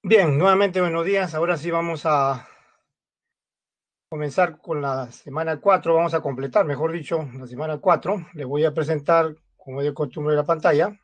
Bien, nuevamente buenos días. Ahora sí vamos a comenzar con la semana 4. Vamos a completar, mejor dicho, la semana 4. Les voy a presentar, como es de costumbre, la pantalla.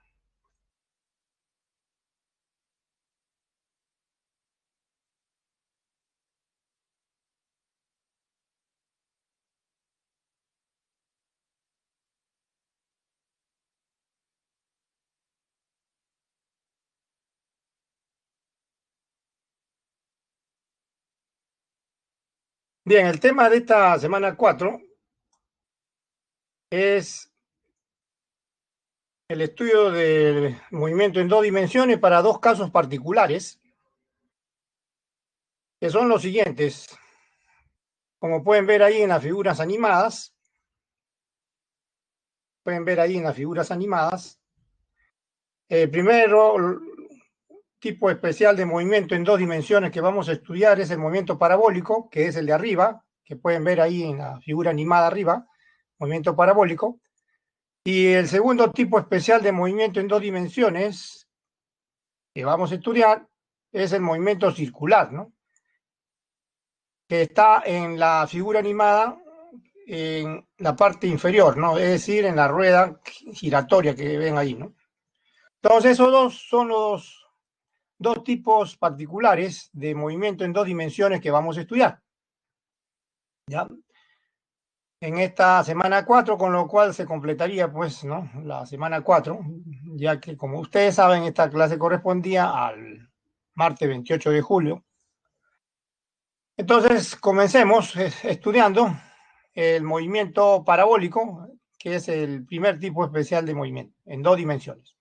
Bien, el tema de esta semana 4 es el estudio del movimiento en dos dimensiones para dos casos particulares, que son los siguientes. Como pueden ver ahí en las figuras animadas, primero, tipo especial de movimiento en dos dimensiones que vamos a estudiar es el movimiento parabólico, que es el de arriba, que pueden ver ahí en la figura animada arriba, movimiento parabólico. Y el segundo tipo especial de movimiento en dos dimensiones que vamos a estudiar es el movimiento circular, ¿no? Que está en la figura animada en la parte inferior, ¿no? Es decir, en la rueda giratoria que ven ahí, ¿no? Entonces, esos dos son los dos tipos particulares de movimiento en dos dimensiones que vamos a estudiar, ¿ya? En esta semana 4, con lo cual se completaría, pues, ¿no? La semana 4, ya que, como ustedes saben, esta clase correspondía al martes 28 de julio. Entonces, comencemos estudiando el movimiento parabólico, que es el primer tipo especial de movimiento, en dos dimensiones.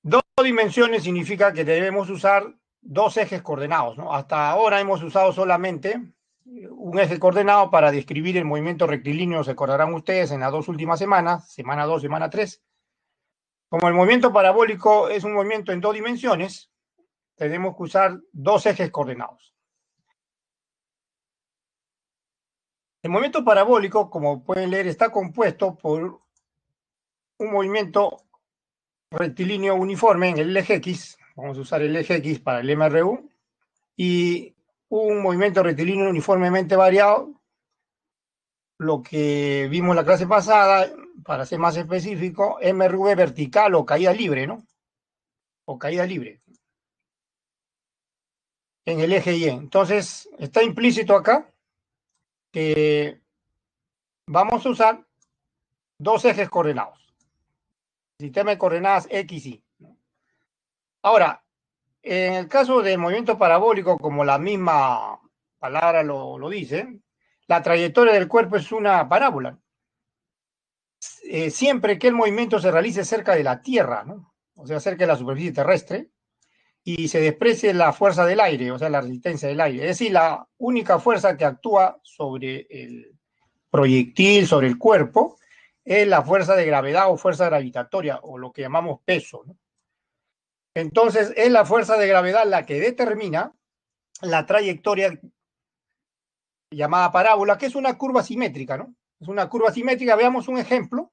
Dos dimensiones significa que debemos usar dos ejes coordenados, ¿no? Hasta ahora hemos usado solamente un eje coordenado para describir el movimiento rectilíneo, se acordarán ustedes, en las dos últimas semanas, semana 2, semana 3. Como el movimiento parabólico es un movimiento en dos dimensiones, tenemos que usar dos ejes coordenados. El movimiento parabólico, como pueden leer, está compuesto por un movimiento rectilíneo uniforme en el eje X, vamos a usar el eje X para el MRU, y un movimiento rectilíneo uniformemente variado, lo que vimos la clase pasada, para ser más específico, MRV vertical o caída libre, ¿no? O caída libre en el eje Y. Entonces, está implícito acá que vamos a usar dos ejes coordenados, sistema de coordenadas X y Y. Ahora, en el caso del movimiento parabólico, como la misma palabra lo dice, la trayectoria del cuerpo es una parábola. Siempre que el movimiento se realice cerca de la Tierra, ¿no? O sea, cerca de la superficie terrestre, y se desprecie la fuerza del aire, o sea, la resistencia del aire. Es decir, la única fuerza que actúa sobre el proyectil, sobre el cuerpo, es la fuerza de gravedad o fuerza gravitatoria, o lo que llamamos peso, ¿no? Entonces, es la fuerza de gravedad la que determina la trayectoria llamada parábola, que es una curva simétrica, ¿no? Es una curva simétrica. Veamos un ejemplo.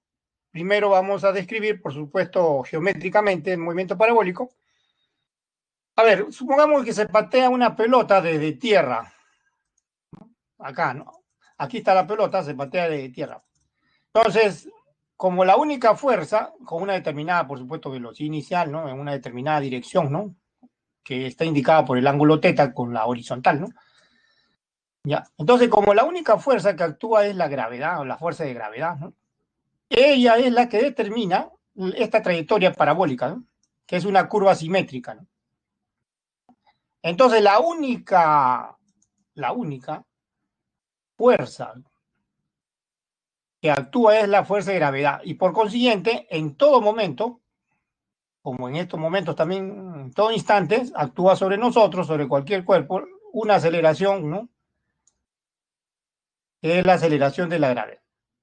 Primero vamos a describir, por supuesto, geométricamente el movimiento parabólico. A ver, supongamos que se patea una pelota desde tierra. Acá, ¿no? Aquí está la pelota, se patea de tierra. Entonces, como la única fuerza, con una determinada, por supuesto, velocidad inicial, ¿no? En una determinada dirección, ¿no? Que está indicada por el ángulo teta con la horizontal, ¿no? Ya. Entonces, como la única fuerza que actúa es la gravedad o la fuerza de gravedad, ¿no? Ella es la que determina esta trayectoria parabólica, ¿no? Que es una curva simétrica, ¿no? Entonces, la única fuerza que actúa es la fuerza de gravedad y por consiguiente, en todo momento, como en estos momentos también, en todo instante, actúa sobre nosotros, sobre cualquier cuerpo, una aceleración, ¿no? Que es la aceleración de la gravedad.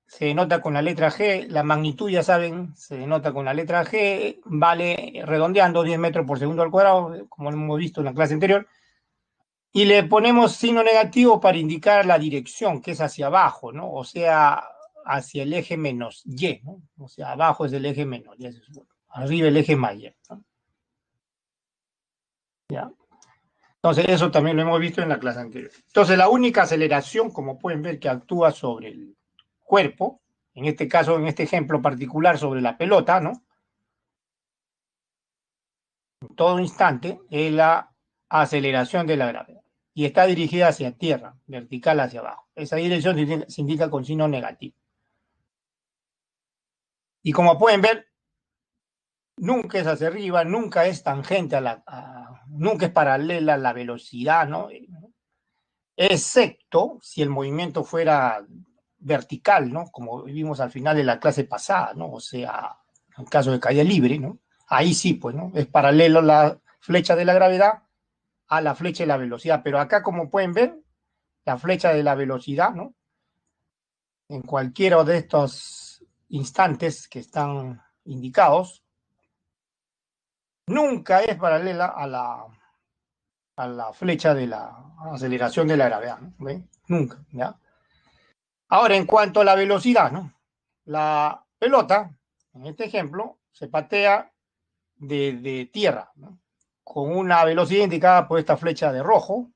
Se denota con la letra G, la magnitud, ya saben, se denota con la letra G, vale redondeando 10 metros por segundo al cuadrado, como hemos visto en la clase anterior, y le ponemos signo negativo para indicar la dirección, que es hacia abajo, ¿no? O sea, hacia el eje menos Y, ¿no? O sea, abajo es el eje menos Y, arriba el eje más Y, ¿no? ¿ya? Entonces, eso también lo hemos visto en la clase anterior. Entonces, la única aceleración, como pueden ver, que actúa sobre el cuerpo, en este caso, en este ejemplo particular, sobre la pelota, ¿no? En todo instante, es la aceleración de la gravedad. Y está dirigida hacia tierra, vertical hacia abajo. Esa dirección se indica con signo negativo. Y como pueden ver, nunca es hacia arriba, nunca es tangente nunca es paralela a la velocidad, ¿no? Excepto si el movimiento fuera vertical, ¿no? Como vimos al final de la clase pasada, ¿no? O sea, en caso de caída libre, ¿no? Ahí sí, pues, ¿no? Es paralelo la flecha de la gravedad a la flecha de la velocidad. Pero acá, como pueden ver, la flecha de la velocidad, ¿no? En cualquiera de estos instantes que están indicados, nunca es paralela a la flecha de la aceleración de la gravedad, ¿no? ¿Ven? Nunca, ¿ya? Ahora, en cuanto a la velocidad, ¿no? La pelota, en este ejemplo, se patea de tierra, ¿no? Con una velocidad indicada por esta flecha de rojo,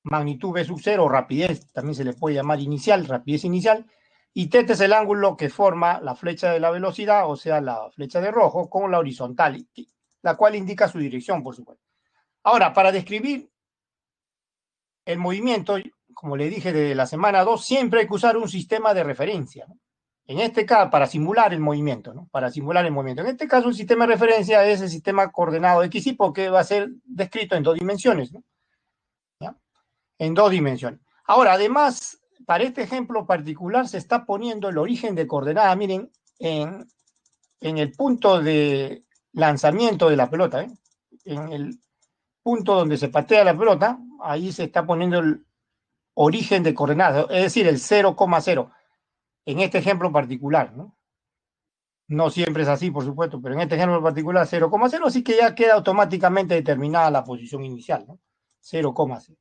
magnitud v sub 0, rapidez, también se le puede llamar inicial, rapidez inicial, y θ es el ángulo que forma la flecha de la velocidad, o sea, la flecha de rojo, con la horizontal, la cual indica su dirección, por supuesto. Ahora, para describir el movimiento, como le dije de la semana 2, siempre hay que usar un sistema de referencia, ¿no? En este caso, para simular el movimiento, ¿no? Para simular el movimiento. En este caso, un sistema de referencia es el sistema coordenado XY, porque va a ser descrito en dos dimensiones, ¿no? ¿Ya? En dos dimensiones. Ahora, además, para este ejemplo particular, se está poniendo el origen de coordenada, miren, en el punto de lanzamiento de la pelota, ¿eh? En el punto donde se patea la pelota, ahí se está poniendo el origen de coordenadas, es decir, el 0,0, en este ejemplo particular, ¿no? No siempre es así, por supuesto, pero en este ejemplo particular 0,0, así que ya queda automáticamente determinada la posición inicial, ¿no? 0,0.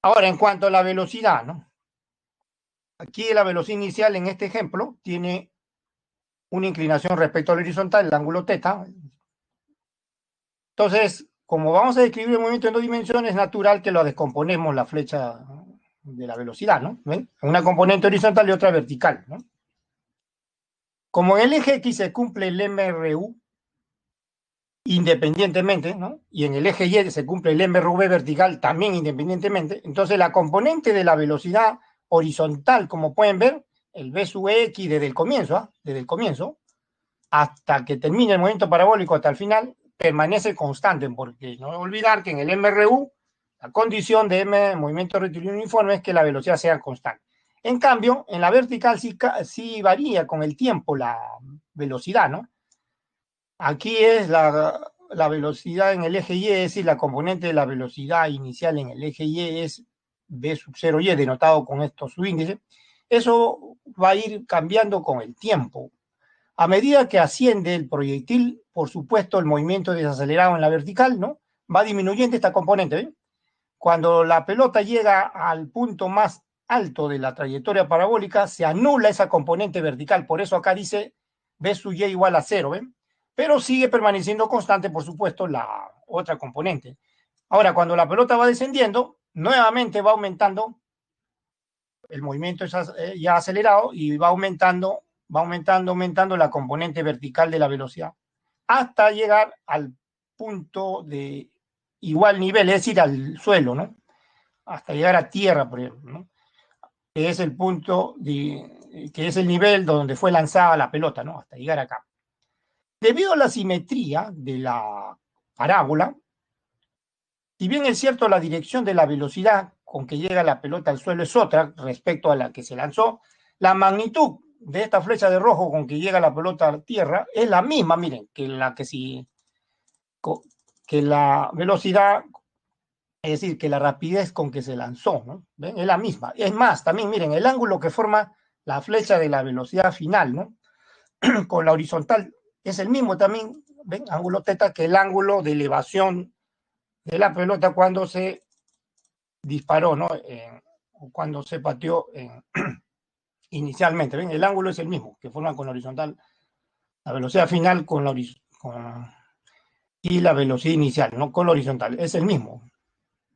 Ahora, en cuanto a la velocidad, ¿no? Aquí la velocidad inicial en este ejemplo tiene una inclinación respecto al horizontal, el ángulo θ. Entonces, como vamos a describir el movimiento en dos dimensiones, es natural que lo descomponemos la flecha de la velocidad, ¿no? ¿Ven? Una componente horizontal y otra vertical, ¿no? Como en el eje X se cumple el MRU independientemente, ¿no? Y en el eje Y se cumple el MRV vertical también independientemente, entonces la componente de la velocidad horizontal, como pueden ver, el V sub X desde el comienzo, ¿eh? Desde el comienzo, hasta que termine el movimiento parabólico hasta el final, permanece constante, porque no olvidar que en el MRU la condición de M, movimiento rectilíneo uniforme, es que la velocidad sea constante. En cambio, en la vertical sí varía con el tiempo la velocidad, ¿no? Aquí es la velocidad en el eje Y, es decir, la componente de la velocidad inicial en el eje Y es V sub 0Y, denotado con estos subíndices. Eso va a ir cambiando con el tiempo. A medida que asciende el proyectil, por supuesto, el movimiento desacelerado en la vertical, ¿no? Va disminuyendo esta componente, ¿ven? Cuando la pelota llega al punto más alto de la trayectoria parabólica, se anula esa componente vertical. Por eso acá dice V sub y igual a 0, ¿ven? Pero sigue permaneciendo constante, por supuesto, la otra componente. Ahora, cuando la pelota va descendiendo, nuevamente va aumentando, el movimiento es ya acelerado y aumentando la componente vertical de la velocidad hasta llegar al punto de igual nivel, es decir, al suelo, ¿no? Hasta llegar a tierra, por ejemplo, ¿no? Que es el punto, que es el nivel donde fue lanzada la pelota, ¿no? Hasta llegar acá. Debido a la simetría de la parábola, si bien es cierto la dirección de la velocidad con que llega la pelota al suelo es otra respecto a la que se lanzó, la magnitud de esta flecha de rojo con que llega la pelota a tierra es la misma, miren, que la velocidad, es decir, que la rapidez con que se lanzó, ¿no? ¿Ven? Es la misma. Es más, también miren, el ángulo que forma la flecha de la velocidad final, ¿no? Con la horizontal es el mismo también, ¿ven? Ángulo θ, que el ángulo de elevación de la pelota cuando se disparó, ¿no? Cuando se pateó inicialmente, ¿ven? El ángulo es el mismo, que forma con la horizontal, la velocidad final con la horizontal. y la velocidad inicial, ¿no? Con la horizontal, es el mismo.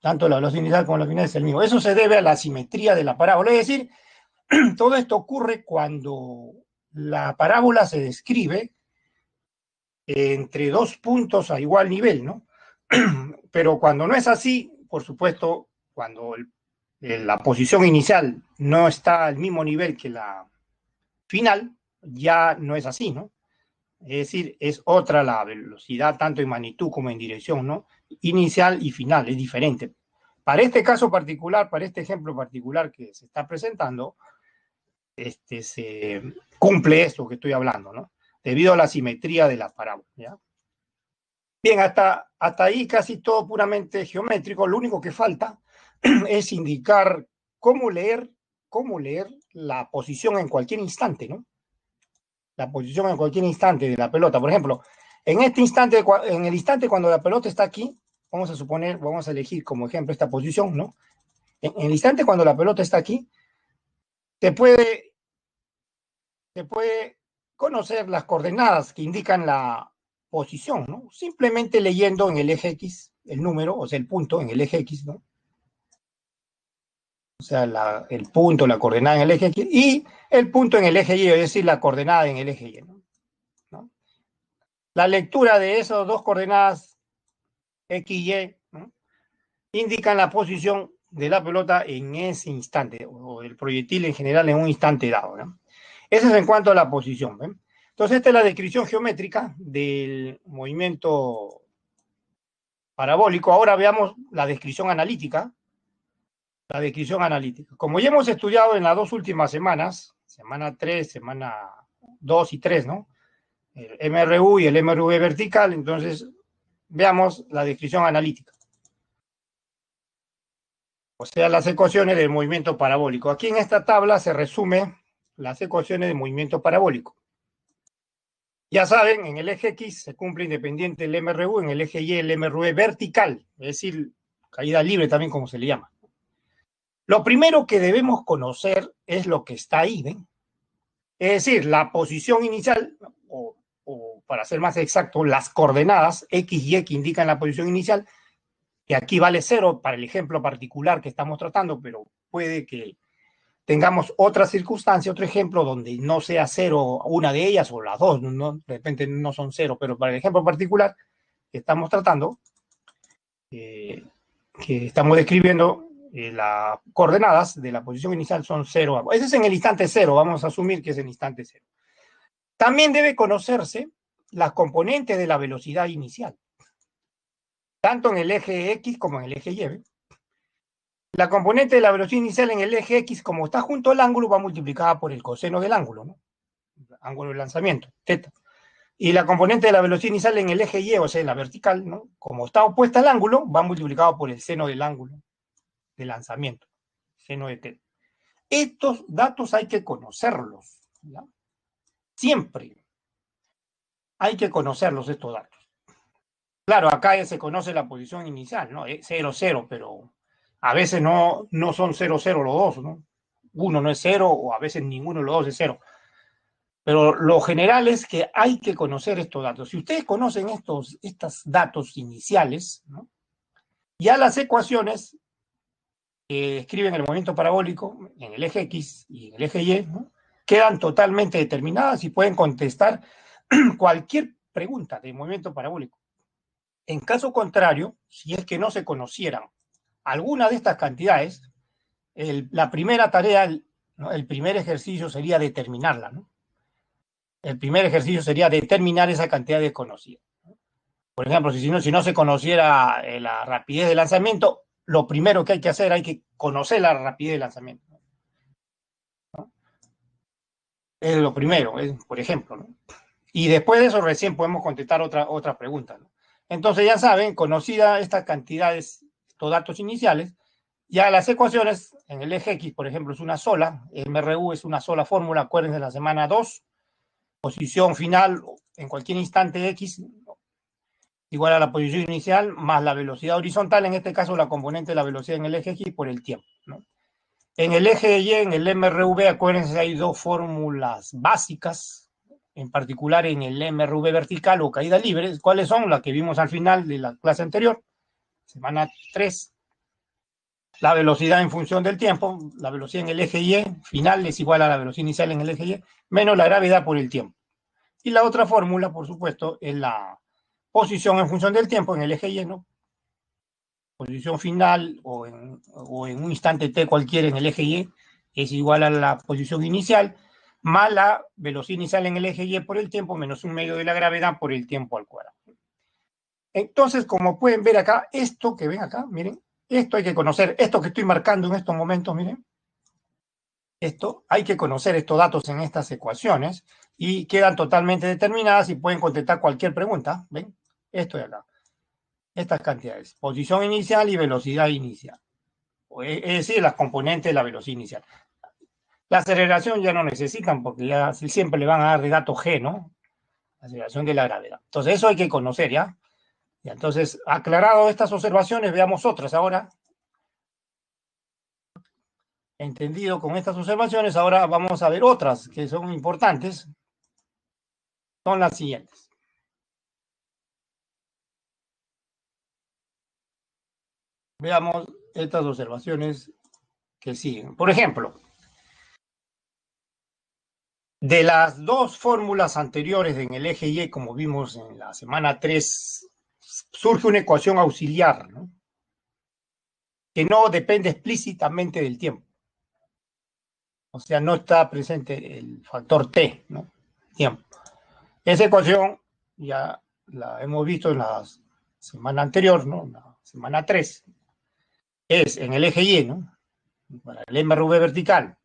Tanto la velocidad inicial como la final es el mismo. Eso se debe a la simetría de la parábola. Es decir, todo esto ocurre cuando la parábola se describe entre dos puntos a igual nivel, ¿no? Pero cuando no es así, por supuesto, cuando la posición inicial no está al mismo nivel que la final, ya no es así, ¿no? Es decir, es otra la velocidad, tanto en magnitud como en dirección, ¿no? Inicial y final, es diferente. Para este caso particular, para este ejemplo particular que se está presentando, se cumple esto que estoy hablando, ¿no? Debido a la simetría de la parábola, ¿ya? Bien, hasta ahí casi todo puramente geométrico. Lo único que falta es indicar cómo leer, cómo leer la posición en cualquier instante, ¿no? La posición en cualquier instante de la pelota. Por ejemplo, en este instante, en el instante cuando la pelota está aquí, vamos a suponer, vamos a elegir como ejemplo esta posición, ¿no? En el instante cuando la pelota está aquí, se puede conocer las coordenadas que indican la posición, ¿no? Simplemente leyendo en el eje X el número, o sea, el punto en el eje X, ¿no? O sea, el punto, la coordenada en el eje X y el punto en el eje Y, es decir, la coordenada en el eje Y, ¿no? La lectura de esas dos coordenadas X y Y, ¿no? Indican la posición de la pelota en ese instante, o del proyectil en general en un instante dado, ¿no? Eso es en cuanto a la posición, ¿ven? Entonces, esta es la descripción geométrica del movimiento parabólico. Ahora veamos la descripción analítica. La descripción analítica. Como ya hemos estudiado en las dos últimas semanas, semana 3, semana 2 y 3, ¿no? El MRU y el MRV vertical, entonces veamos la descripción analítica. O sea, las ecuaciones del movimiento parabólico. Aquí en esta tabla se resume las ecuaciones de movimiento parabólico. Ya saben, en el eje X se cumple independiente el MRU, en el eje Y el MRV vertical, es decir, caída libre también como se le llama. Lo primero que debemos conocer es lo que está ahí, ¿ven? Es decir, la posición inicial, o para ser más exacto, las coordenadas X y Y que indican la posición inicial, que aquí vale 0 para el ejemplo particular que estamos tratando, pero puede que tengamos otra circunstancia, otro ejemplo donde no sea 0 una de ellas o las dos, ¿no? De repente no son 0, pero para el ejemplo particular que estamos tratando, que estamos describiendo, las coordenadas de la posición inicial son 0. Ese es en el instante 0, vamos a asumir que es el instante 0. También debe conocerse las componentes de la velocidad inicial, tanto en el eje X como en el eje Y. La componente de la velocidad inicial en el eje X, como está junto al ángulo, va multiplicada por el coseno del ángulo, ¿no? Ángulo de lanzamiento, θ. Y la componente de la velocidad inicial en el eje Y, o sea, en la vertical, ¿no? Como está opuesta al ángulo, va multiplicado por el seno del ángulo de lanzamiento, seno de θ. Estos datos hay que conocerlos, ¿ya? Siempre hay que conocerlos estos datos. Claro, acá ya se conoce la posición inicial, ¿no? 0, 0, pero a veces no son 0, 0 los dos, ¿no? Uno no es 0 o a veces ninguno de los dos es 0. Pero lo general es que hay que conocer estos datos. Si ustedes conocen estos datos iniciales, ¿no? Ya las ecuaciones que describen el movimiento parabólico en el eje X y en el eje Y, ¿no? Quedan totalmente determinadas y pueden contestar cualquier pregunta de movimiento parabólico. En caso contrario, si es que no se conocieran alguna de estas cantidades, la primera tarea, ¿no? El primer ejercicio sería determinarla, ¿no? El primer ejercicio sería determinar esa cantidad desconocida. Por ejemplo, si no se conociera la rapidez de lanzamiento, lo primero que hay que hacer, hay que conocer la rapidez de lanzamiento, ¿no? Es lo primero, por ejemplo, ¿no? Y después de eso recién podemos contestar otra pregunta, ¿no? Entonces ya saben, conocida estas cantidades, estos datos iniciales, ya las ecuaciones en el eje X, por ejemplo, es una sola, MRU es una sola fórmula, acuérdense de la semana 2, posición final en cualquier instante X igual a la posición inicial más la velocidad horizontal, en este caso la componente de la velocidad en el eje X por el tiempo, ¿no? En el eje Y, en el MRV, acuérdense, hay dos fórmulas básicas, en particular en el MRV vertical o caída libre. ¿Cuáles son? Las que vimos al final de la clase anterior, semana 3. La velocidad en función del tiempo, la velocidad en el eje Y final es igual a la velocidad inicial en el eje Y, menos la gravedad por el tiempo. Y la otra fórmula, por supuesto, es la posición en función del tiempo en el eje Y, ¿no? Posición final o en un instante t cualquiera en el eje Y es igual a la posición inicial, más la velocidad inicial en el eje Y por el tiempo, menos un medio de la gravedad por el tiempo al cuadrado. Entonces, como pueden ver acá, esto que ven acá, miren, esto hay que conocer, esto que estoy marcando en estos momentos, miren, esto, hay que conocer estos datos en estas ecuaciones y quedan totalmente determinadas y pueden contestar cualquier pregunta, ¿ven? Esto de acá, estas cantidades, posición inicial y velocidad inicial, es decir, las componentes de la velocidad inicial. La aceleración ya no necesitan porque ya siempre le van a dar de dato G, ¿no? La aceleración de la gravedad. Entonces, eso hay que conocer, ¿ya? Y entonces, aclarado estas observaciones, veamos otras ahora. Entendido con estas observaciones, ahora vamos a ver otras que son importantes. Son las siguientes. Veamos estas observaciones que siguen. Por ejemplo, de las dos fórmulas anteriores en el eje Y, como vimos en la semana 3, surge una ecuación auxiliar, ¿no? Que no depende explícitamente del tiempo. O sea, no está presente el factor t, ¿no? Tiempo. Esa ecuación ya la hemos visto en la semana anterior, ¿no? La semana 3. Es en el eje Y, ¿no? Para el MRV vertical.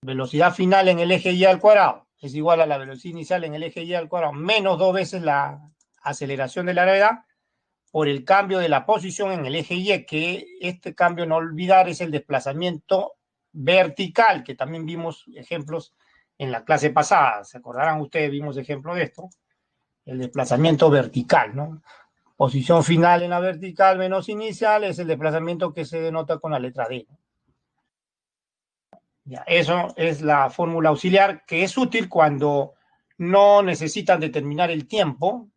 Velocidad final en el eje Y al cuadrado es igual a la velocidad inicial en el eje Y al cuadrado menos 2 veces la aceleración de la gravedad por el cambio de la posición en el eje Y, que este cambio, no olvidar, es el desplazamiento vertical, que también vimos ejemplos en la clase pasada. ¿Se acordarán ustedes? Vimos ejemplo de esto. El desplazamiento vertical, ¿no? Posición final en la vertical menos inicial es el desplazamiento que se denota con la letra D, ¿no? Ya, eso es la fórmula auxiliar que es útil cuando no necesitan determinar el tiempo.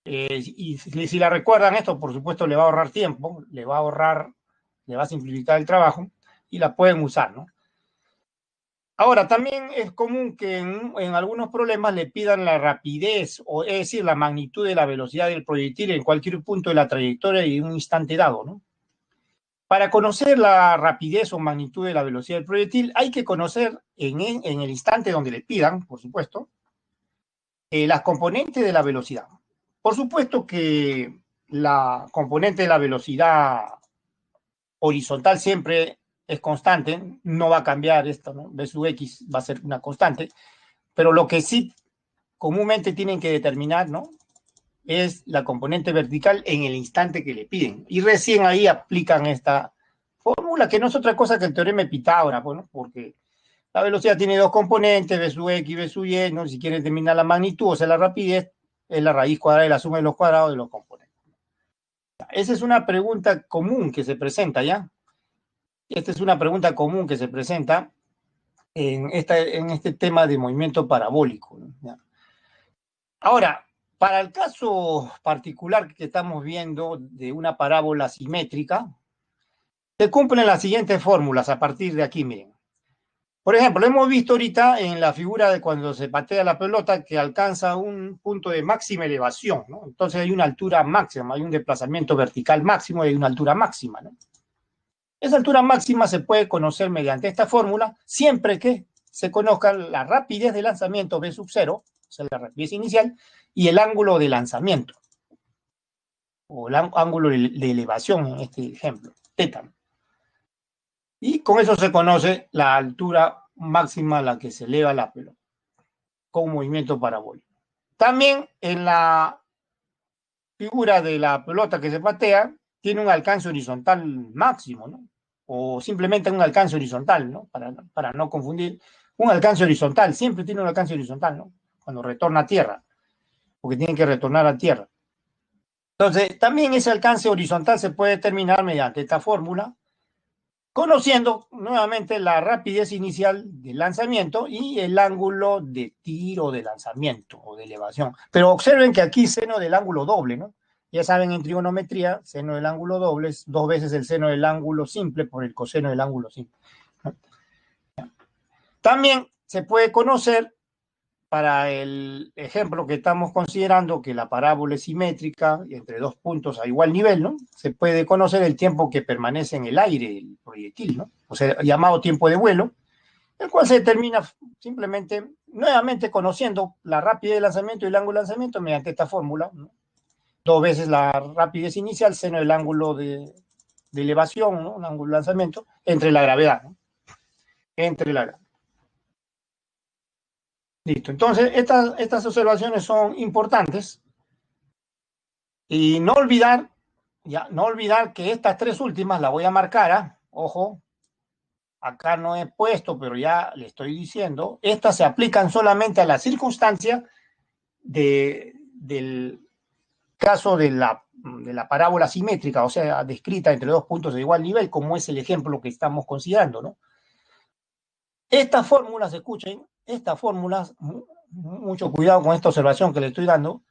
Y si la recuerdan, esto por supuesto le va a ahorrar tiempo, le va a simplificar el trabajo y la pueden usar, ¿no? Ahora, también es común que en algunos problemas le pidan la rapidez, o es decir, la magnitud de la velocidad del proyectil en cualquier punto de la trayectoria y en un instante dado, ¿no? Para conocer la rapidez o magnitud de la velocidad del proyectil, hay que conocer en el instante donde le pidan, por supuesto, las componentes de la velocidad. Por supuesto que la componente de la velocidad horizontal siempre es constante, no va a cambiar esto, ¿no? B sub X va a ser una constante, pero lo que sí comúnmente tienen que determinar, ¿no? Es la componente vertical en el instante que le piden. Y recién ahí aplican esta fórmula, que no es otra cosa que el teorema de Pitágoras, bueno, porque la velocidad tiene dos componentes, v sub x y v sub y, ¿no? Si quieren determinar la magnitud, o sea, la rapidez, es la raíz cuadrada de la suma de los cuadrados de los componentes. Esa es una pregunta común que se presenta, ¿ya? Esta es una pregunta común que se presenta en este tema de movimiento parabólico, ¿ya? Ahora, para el caso particular que estamos viendo de una parábola simétrica, se cumplen las siguientes fórmulas a partir de aquí, miren. Por ejemplo, hemos visto ahorita en la figura de cuando se patea la pelota que alcanza un punto de máxima elevación, ¿no? Entonces hay una altura máxima, hay un desplazamiento vertical máximo y hay una altura máxima, ¿no? Esa altura máxima se puede conocer mediante esta fórmula siempre que se conozca la rapidez de lanzamiento v sub 0, o sea, la rapidez inicial, y el ángulo de lanzamiento, o el ángulo de elevación en este ejemplo, θ. Y con eso se conoce la altura máxima a la que se eleva la pelota con movimiento parabólico. También en la figura de la pelota que se patea tiene un alcance horizontal máximo, ¿no? O simplemente un alcance horizontal, ¿no? Para no confundir, un alcance horizontal, siempre tiene un alcance horizontal, ¿no? Cuando retorna a tierra, porque tiene que retornar a tierra. Entonces, también ese alcance horizontal se puede determinar mediante esta fórmula, conociendo nuevamente la rapidez inicial del lanzamiento y el ángulo de tiro de lanzamiento o de elevación. Pero observen que aquí seno del ángulo doble, ¿no? Ya saben, en trigonometría, seno del ángulo doble es 2 veces el seno del ángulo simple por el coseno del ángulo simple, ¿no? También se puede conocer, para el ejemplo que estamos considerando, que la parábola es simétrica entre dos puntos a igual nivel, ¿no? Se puede conocer el tiempo que permanece en el aire el proyectil, ¿no? O sea, llamado tiempo de vuelo, el cual se determina simplemente, nuevamente conociendo la rapidez de lanzamiento y el ángulo de lanzamiento mediante esta fórmula, ¿no? 2 veces la rapidez inicial, seno del ángulo de elevación, ¿no? Un ángulo de lanzamiento, entre la gravedad, ¿no? Entre la gravedad. Listo. Entonces, estas observaciones son importantes y no olvidar, ya, no olvidar que estas tres últimas las voy a marcar, ¿eh? Ojo, acá no he puesto, pero ya le estoy diciendo, estas se aplican solamente a la circunstancia del caso de la parábola simétrica, o sea, descrita entre dos puntos de igual nivel, como es el ejemplo que estamos considerando, ¿no? Estas fórmulas, escuchen, estas fórmulas, mucho cuidado con esta observación que le estoy dando,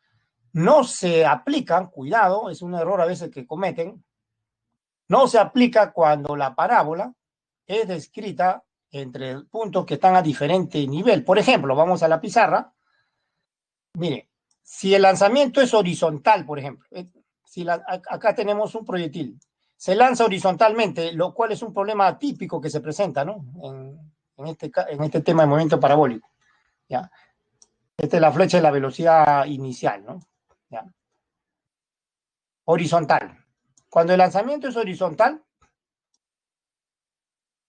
no se aplican, cuidado, es un error a veces que cometen, no se aplica cuando la parábola es descrita entre puntos que están a diferente nivel. Por ejemplo, vamos a la pizarra. Mire, si el lanzamiento es horizontal, por ejemplo, si acá tenemos un proyectil, se lanza horizontalmente, lo cual es un problema típico que se presenta, ¿no? En este tema de movimiento parabólico, ¿ya? Esta es la flecha de la velocidad inicial, ¿no? ¿Ya? Horizontal. Cuando el lanzamiento es horizontal,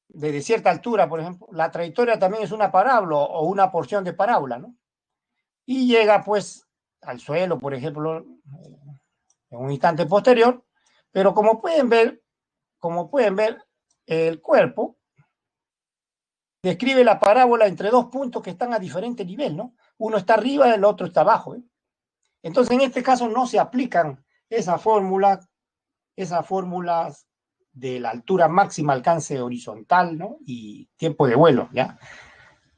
desde cierta altura, por ejemplo, la trayectoria también es una parábola o una porción de parábola, ¿no? Y llega, pues, al suelo, por ejemplo, en un instante posterior, pero como pueden ver, el cuerpo describe la parábola entre dos puntos que están a diferente nivel, ¿no? Uno está arriba y el otro está abajo, ¿eh? Entonces, en este caso no se aplican esas fórmulas de la altura máxima, alcance horizontal, ¿no? Y tiempo de vuelo, ¿ya?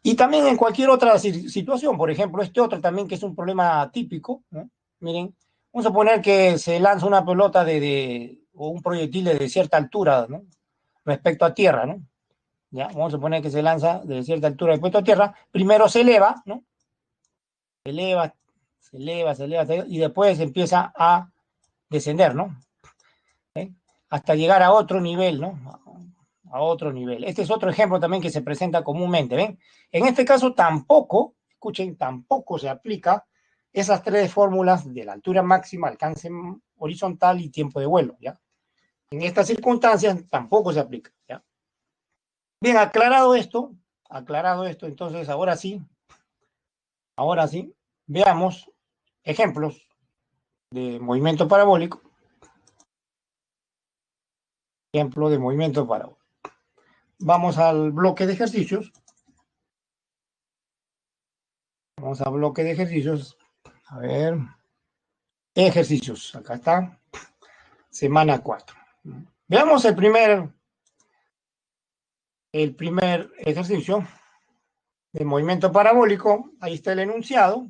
Y también en cualquier otra situación, por ejemplo, este otro también que es un problema típico, ¿no? Miren, vamos a poner que se lanza una pelota o un proyectil de cierta altura, ¿no? Respecto a tierra, ¿no? ¿Ya? Vamos a poner que se lanza de cierta altura respecto a tierra, primero se eleva, ¿no? Se eleva, se eleva, se eleva, y después empieza a descender, ¿no? ¿Eh? Hasta llegar a otro nivel, ¿no? A otro nivel. Este es otro ejemplo también que se presenta comúnmente, ¿ven? En este caso tampoco, escuchen, tampoco se aplica esas tres fórmulas de la altura máxima, alcance horizontal y tiempo de vuelo, ¿ya? En estas circunstancias tampoco se aplica, ¿ya? Bien, aclarado esto, entonces ahora sí, veamos ejemplos de movimiento parabólico, ejemplo de movimiento parabólico. Vamos al bloque de ejercicios. Vamos a bloque de ejercicios. A ver. Ejercicios. Acá está. Semana 4. Veamos el primer ejercicio de movimiento parabólico. Ahí está el enunciado.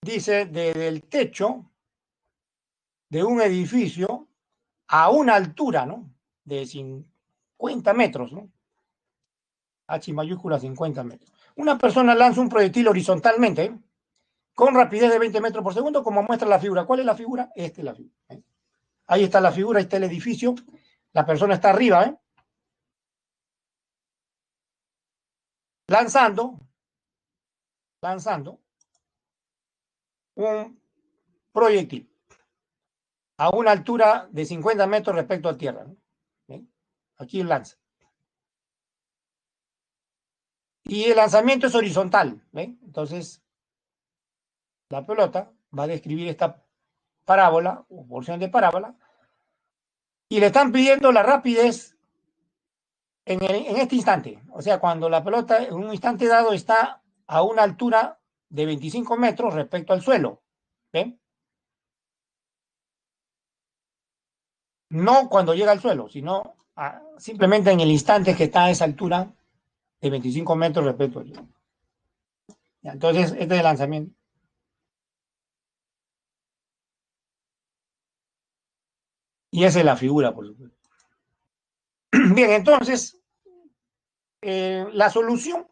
Dice, desde el techo de un edificio a una altura, ¿no? De 50 metros, ¿no? H mayúscula 50 metros. Una persona lanza un proyectil horizontalmente, ¿eh? Con rapidez de 20 metros por segundo, como muestra la figura. ¿Cuál es la figura? Esta es la figura, ¿eh? Ahí está la figura, ahí está el edificio. La persona está arriba, ¿eh? Lanzando un proyectil a una altura de 50 metros respecto a tierra, ¿no? ¿Ven? Aquí lanza. Y el lanzamiento es horizontal, ¿ven? Entonces, la pelota va a describir esta parábola o porción de parábola y le están pidiendo la rapidez en este instante. O sea, cuando la pelota en un instante dado está a una altura de 25 metros respecto al suelo. ¿Ven? No cuando llega al suelo, sino simplemente en el instante que está a esa altura de 25 metros respecto al suelo. Entonces, este es el lanzamiento. Y esa es la figura, por supuesto. Bien, entonces, la solución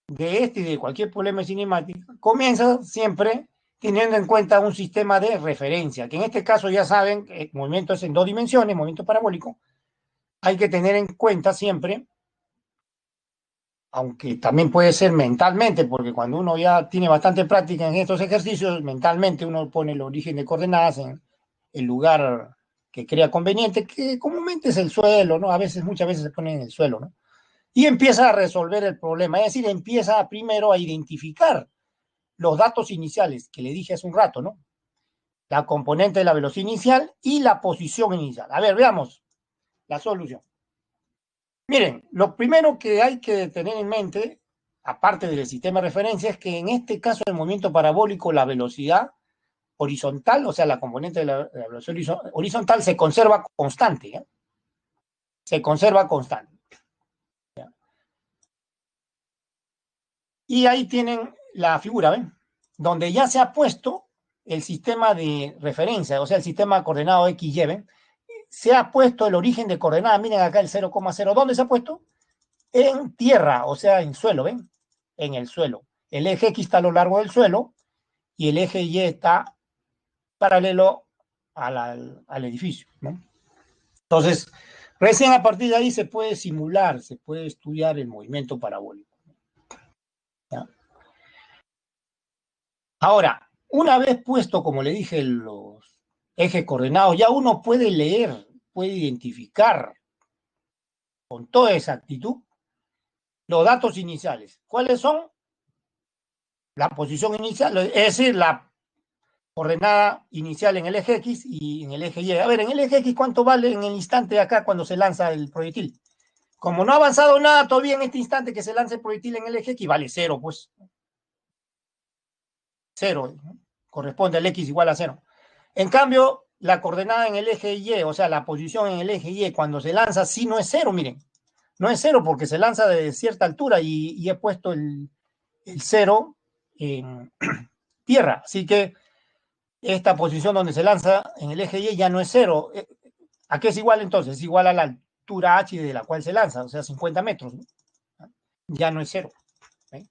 de este y de cualquier problema cinemático comienza siempre teniendo en cuenta un sistema de referencia, que en este caso ya saben, el movimiento es en dos dimensiones, movimiento parabólico. Hay que tener en cuenta siempre, aunque también puede ser mentalmente, porque cuando uno ya tiene bastante práctica en estos ejercicios, mentalmente uno pone el origen de coordenadas en el lugar que crea conveniente, que comúnmente es el suelo, ¿no? A veces, muchas veces se pone en el suelo, ¿no? Y empieza a resolver el problema, es decir, empieza primero a identificar los datos iniciales que le dije hace un rato, ¿no? La componente de la velocidad inicial y la posición inicial. A ver, veamos la solución. Miren, lo primero que hay que tener en mente, aparte del sistema de referencia, es que en este caso del movimiento parabólico, la velocidad horizontal, o sea, la componente de la velocidad horizontal se conserva constante, ¿eh? Se conserva constante. ¿Ya? Y ahí tienen la figura, ¿ven? Donde ya se ha puesto el sistema de referencia, o sea, el sistema coordenado XY, ¿ven? Se ha puesto el origen de coordenada, miren acá el 0,0, ¿dónde se ha puesto? En tierra, o sea, en suelo, ¿ven? En el suelo. El eje X está a lo largo del suelo y el eje Y está paralelo al edificio, ¿no? Entonces, recién a partir de ahí se puede simular, se puede estudiar el movimiento parabólico, ¿ya? Ahora, una vez puesto, como le dije, los ejes coordenados, ya uno puede leer, puede identificar con toda exactitud los datos iniciales. ¿Cuáles son? La posición inicial, es decir, la coordenada inicial en el eje X y en el eje Y. A ver, en el eje X, ¿cuánto vale en el instante de acá cuando se lanza el proyectil? Como no ha avanzado nada todavía en este instante que se lanza el proyectil en el eje X, vale cero, pues. Cero, ¿no? Corresponde al X igual a cero. En cambio, la coordenada en el eje Y, o sea, la posición en el eje Y, cuando se lanza, sí no es cero, miren. No es cero porque se lanza de cierta altura y he puesto el cero en tierra. Así que esta posición donde se lanza en el eje Y ya no es cero. ¿A qué es igual entonces? Es igual a la altura h de la cual se lanza, o sea, 50 metros, ¿no? Ya no es cero. ¿Eh?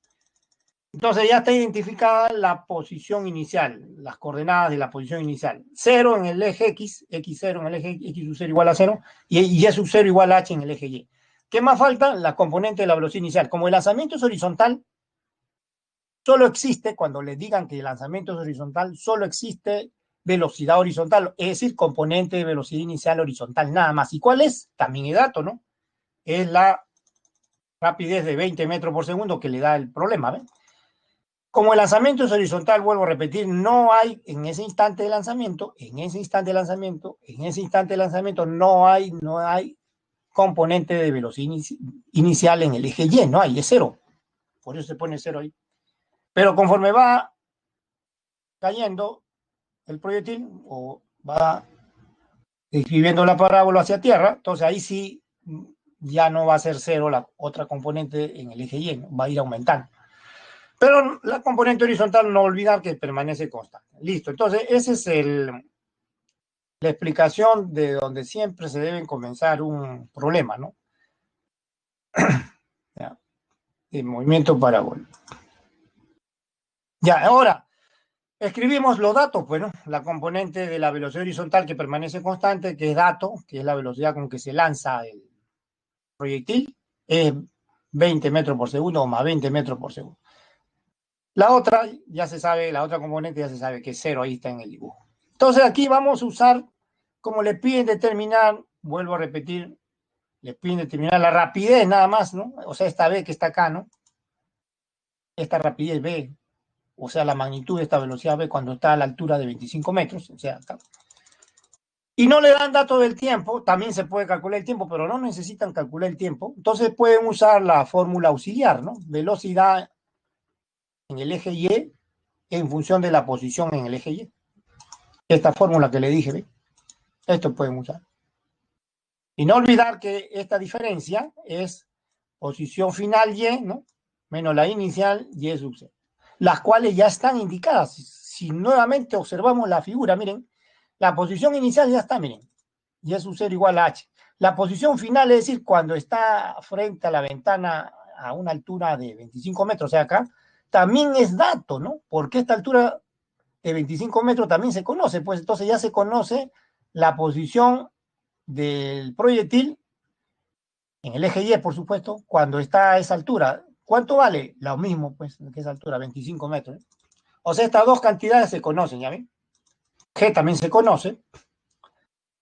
Entonces ya está identificada la posición inicial, las coordenadas de la posición inicial. Cero en el eje X, X0 en el eje X sub 0 igual a cero, y Y sub 0 igual a H en el eje Y. ¿Qué más falta? La componente de la velocidad inicial. Como el lanzamiento es horizontal, solo existe, cuando les digan que el lanzamiento es horizontal, solo existe velocidad horizontal, es decir, componente de velocidad inicial horizontal, nada más. ¿Y cuál es? También el dato, ¿no? Es la rapidez de 20 metros por segundo que le da el problema, ¿ven? Como el lanzamiento es horizontal, vuelvo a repetir, no hay en ese instante de lanzamiento, en ese instante de lanzamiento, en ese instante de lanzamiento, no hay componente de velocidad inicial en el eje Y, no hay, es cero. Por eso se pone cero ahí. Pero conforme va cayendo el proyectil o va escribiendo la parábola hacia tierra, entonces ahí sí ya no va a ser cero la otra componente en el eje Y, ¿no? Va a ir aumentando. Pero la componente horizontal no olvidar que permanece constante. Listo, entonces esa es la explicación de donde siempre se debe comenzar un problema, ¿no? Ya, el movimiento parabólico. Ya, ahora, escribimos los datos, bueno, la componente de la velocidad horizontal que permanece constante, que es dato, que es la velocidad con que se lanza el proyectil, es 20 metros por segundo o más 20 metros por segundo. La otra, ya se sabe, la otra componente ya se sabe que es cero, ahí está en el dibujo. Entonces aquí vamos a usar, como le piden determinar, vuelvo a repetir, le piden determinar la rapidez nada más, ¿no? O sea, esta B que está acá, ¿no? Esta rapidez B, o sea, la magnitud de esta velocidad B cuando está a la altura de 25 metros, o sea, acá. Y no le dan datos del tiempo, también se puede calcular el tiempo, pero no necesitan calcular el tiempo. Entonces pueden usar la fórmula auxiliar, ¿no? Velocidad en el eje Y en función de la posición en el eje Y. Esta fórmula que le dije, ¿ve? Esto pueden usar. Y no olvidar que esta diferencia es posición final Y, ¿no? Menos la inicial Y sub 0, las cuales ya están indicadas. Si nuevamente observamos la figura, miren, la posición inicial ya está, miren, Y sub 0 igual a H. La posición final, es decir, cuando está frente a la ventana a una altura de 25 metros, o sea, acá, también es dato, ¿no? Porque esta altura de 25 metros también se conoce, pues entonces ya se conoce la posición del proyectil en el eje Y, por supuesto, cuando está a esa altura. ¿Cuánto vale? Lo mismo, pues, que esa altura, 25 metros. O sea, estas dos cantidades se conocen, ¿ya ven? G también se conoce.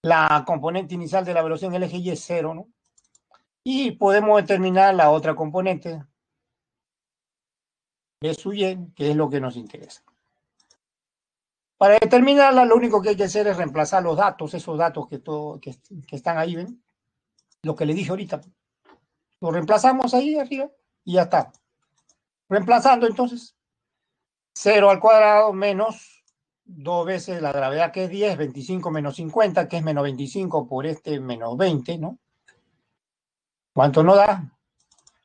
La componente inicial de la velocidad en el eje Y es 0, ¿no? Y podemos determinar la otra componente, B sub Y, que es lo que nos interesa. Para determinarla, lo único que hay que hacer es reemplazar los datos, esos datos que están ahí, ¿ven? Lo que le dije ahorita. Lo reemplazamos ahí arriba y ya está. Reemplazando, entonces, 0 al cuadrado menos 2 veces la gravedad, que es 10, 25 menos 50, que es menos 25 por este menos 20, ¿no? ¿Cuánto nos da?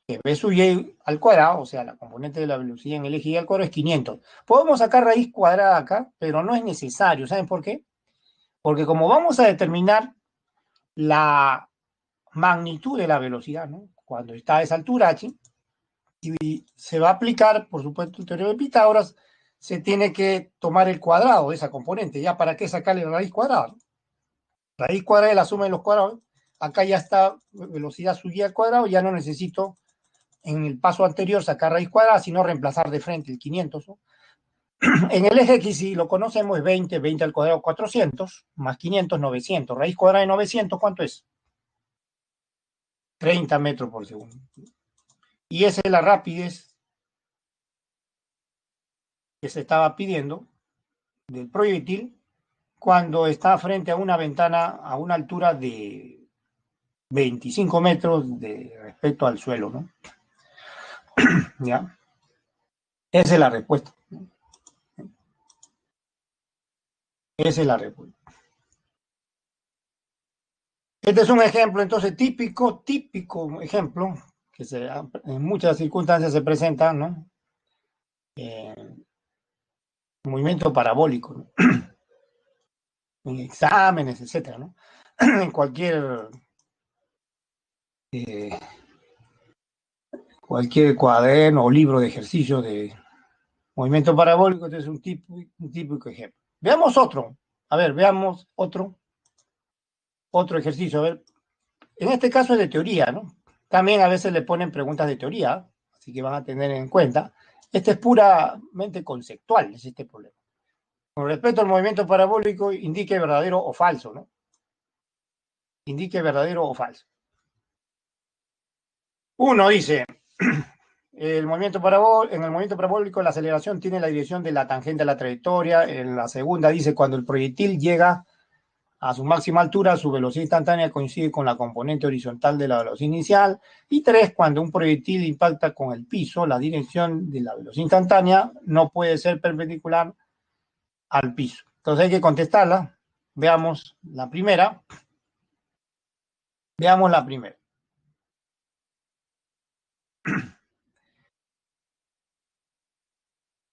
Que B sub Y al cuadrado, o sea, la componente de la velocidad en el eje Y al cuadrado es 500. Podemos sacar raíz cuadrada acá, pero no es necesario. ¿Saben por qué? Porque como vamos a determinar la magnitud de la velocidad, ¿no? Cuando está a esa altura H, y se va a aplicar, por supuesto, el teorema de Pitágoras, se tiene que tomar el cuadrado de esa componente. ¿Ya para qué sacarle la raíz cuadrada? Raíz cuadrada es la suma de los cuadrados. Acá ya está velocidad sub Y al cuadrado, ya no necesito en el paso anterior sacar raíz cuadrada, sino reemplazar de frente el 500, ¿no? En el eje X, si lo conocemos, es 20, 20 al cuadrado, 400, más 500, 900. Raíz cuadrada de 900, ¿cuánto es? 30 metros por segundo. Y esa es la rapidez que se estaba pidiendo del proyectil cuando está frente a una ventana a una altura de 25 metros de respecto al suelo, ¿no? ¿Ya? Esa es la respuesta. Esa es la respuesta. Este es un ejemplo, entonces, típico ejemplo, que en muchas circunstancias se presenta, ¿no? Movimiento parabólico, ¿no? En exámenes, etcétera, ¿no? En eh, cualquier cuaderno o libro de ejercicio de movimiento parabólico. Este es un típico ejemplo. Veamos otro. A ver, veamos otro ejercicio. A ver, en este caso es de teoría, ¿no? También a veces le ponen preguntas de teoría, así que van a tener en cuenta. Este es puramente conceptual, es este problema. Con respecto al movimiento parabólico, indique verdadero o falso, ¿no? Indique verdadero o falso. Uno dice, en el movimiento parabólico la aceleración tiene la dirección de la tangente a la trayectoria. En la segunda dice, cuando el proyectil llega a su máxima altura, su velocidad instantánea coincide con la componente horizontal de la velocidad inicial. Y 3, cuando un proyectil impacta con el piso, la dirección de la velocidad instantánea no puede ser perpendicular al piso. Entonces hay que contestarla. Veamos la primera. Veamos la primera.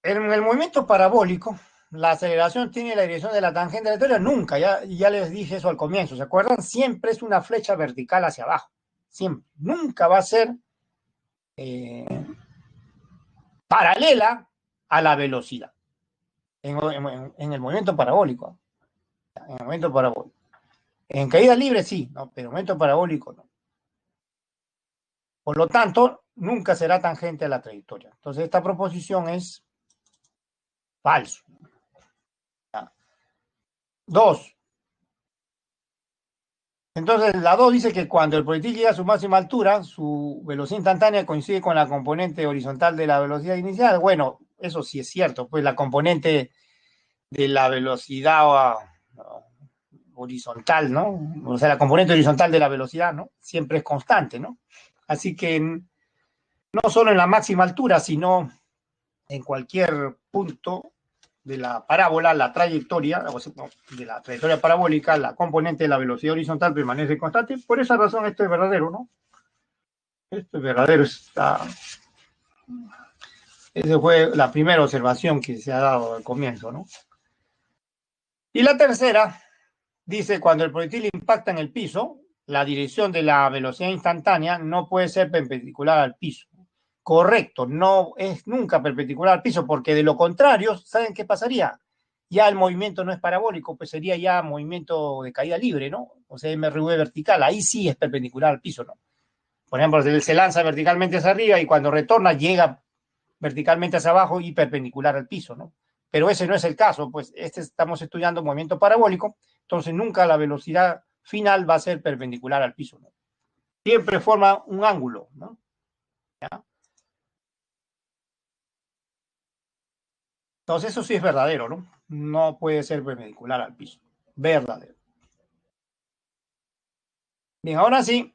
En el movimiento parabólico, la aceleración tiene la dirección de la tangente de la trayectoria. Nunca, ya les dije eso al comienzo, ¿se acuerdan? Siempre es una flecha vertical hacia abajo. Siempre. Nunca va a ser paralela a la velocidad. En el movimiento parabólico. En el movimiento parabólico. En caída libre sí, ¿no? Pero en movimiento parabólico no. Por lo tanto, nunca será tangente a la trayectoria. Entonces, esta proposición es falso. 2. Entonces, la 2 dice que cuando el proyectil llega a su máxima altura, su velocidad instantánea coincide con la componente horizontal de la velocidad inicial. Bueno, eso sí es cierto, pues la componente de la velocidad horizontal, ¿no? O sea, la componente horizontal de la velocidad, ¿no? Siempre es constante, ¿no? Así que no solo en la máxima altura, sino en cualquier punto de la parábola, la trayectoria, o sea, no, de la trayectoria parabólica, la componente de la velocidad horizontal permanece constante. Por esa razón esto es verdadero, ¿no? Esto es verdadero. Esa fue la primera observación que se ha dado al comienzo, ¿no? Y la tercera dice, cuando el proyectil impacta en el piso, la dirección de la velocidad instantánea no puede ser perpendicular al piso. Correcto, no es nunca perpendicular al piso, porque de lo contrario, ¿saben qué pasaría? Ya el movimiento no es parabólico, pues sería ya movimiento de caída libre, ¿no? O sea, MRV vertical, ahí sí es perpendicular al piso, ¿no? Por ejemplo, se lanza verticalmente hacia arriba y cuando retorna llega verticalmente hacia abajo y perpendicular al piso, ¿no? Pero ese no es el caso, pues estamos estudiando movimiento parabólico, entonces nunca la velocidad final va a ser perpendicular al piso, ¿no? Siempre forma un ángulo, ¿no? ¿Ya? Entonces eso sí es verdadero, ¿no? No puede ser perpendicular al piso. Verdadero. Bien, ahora sí,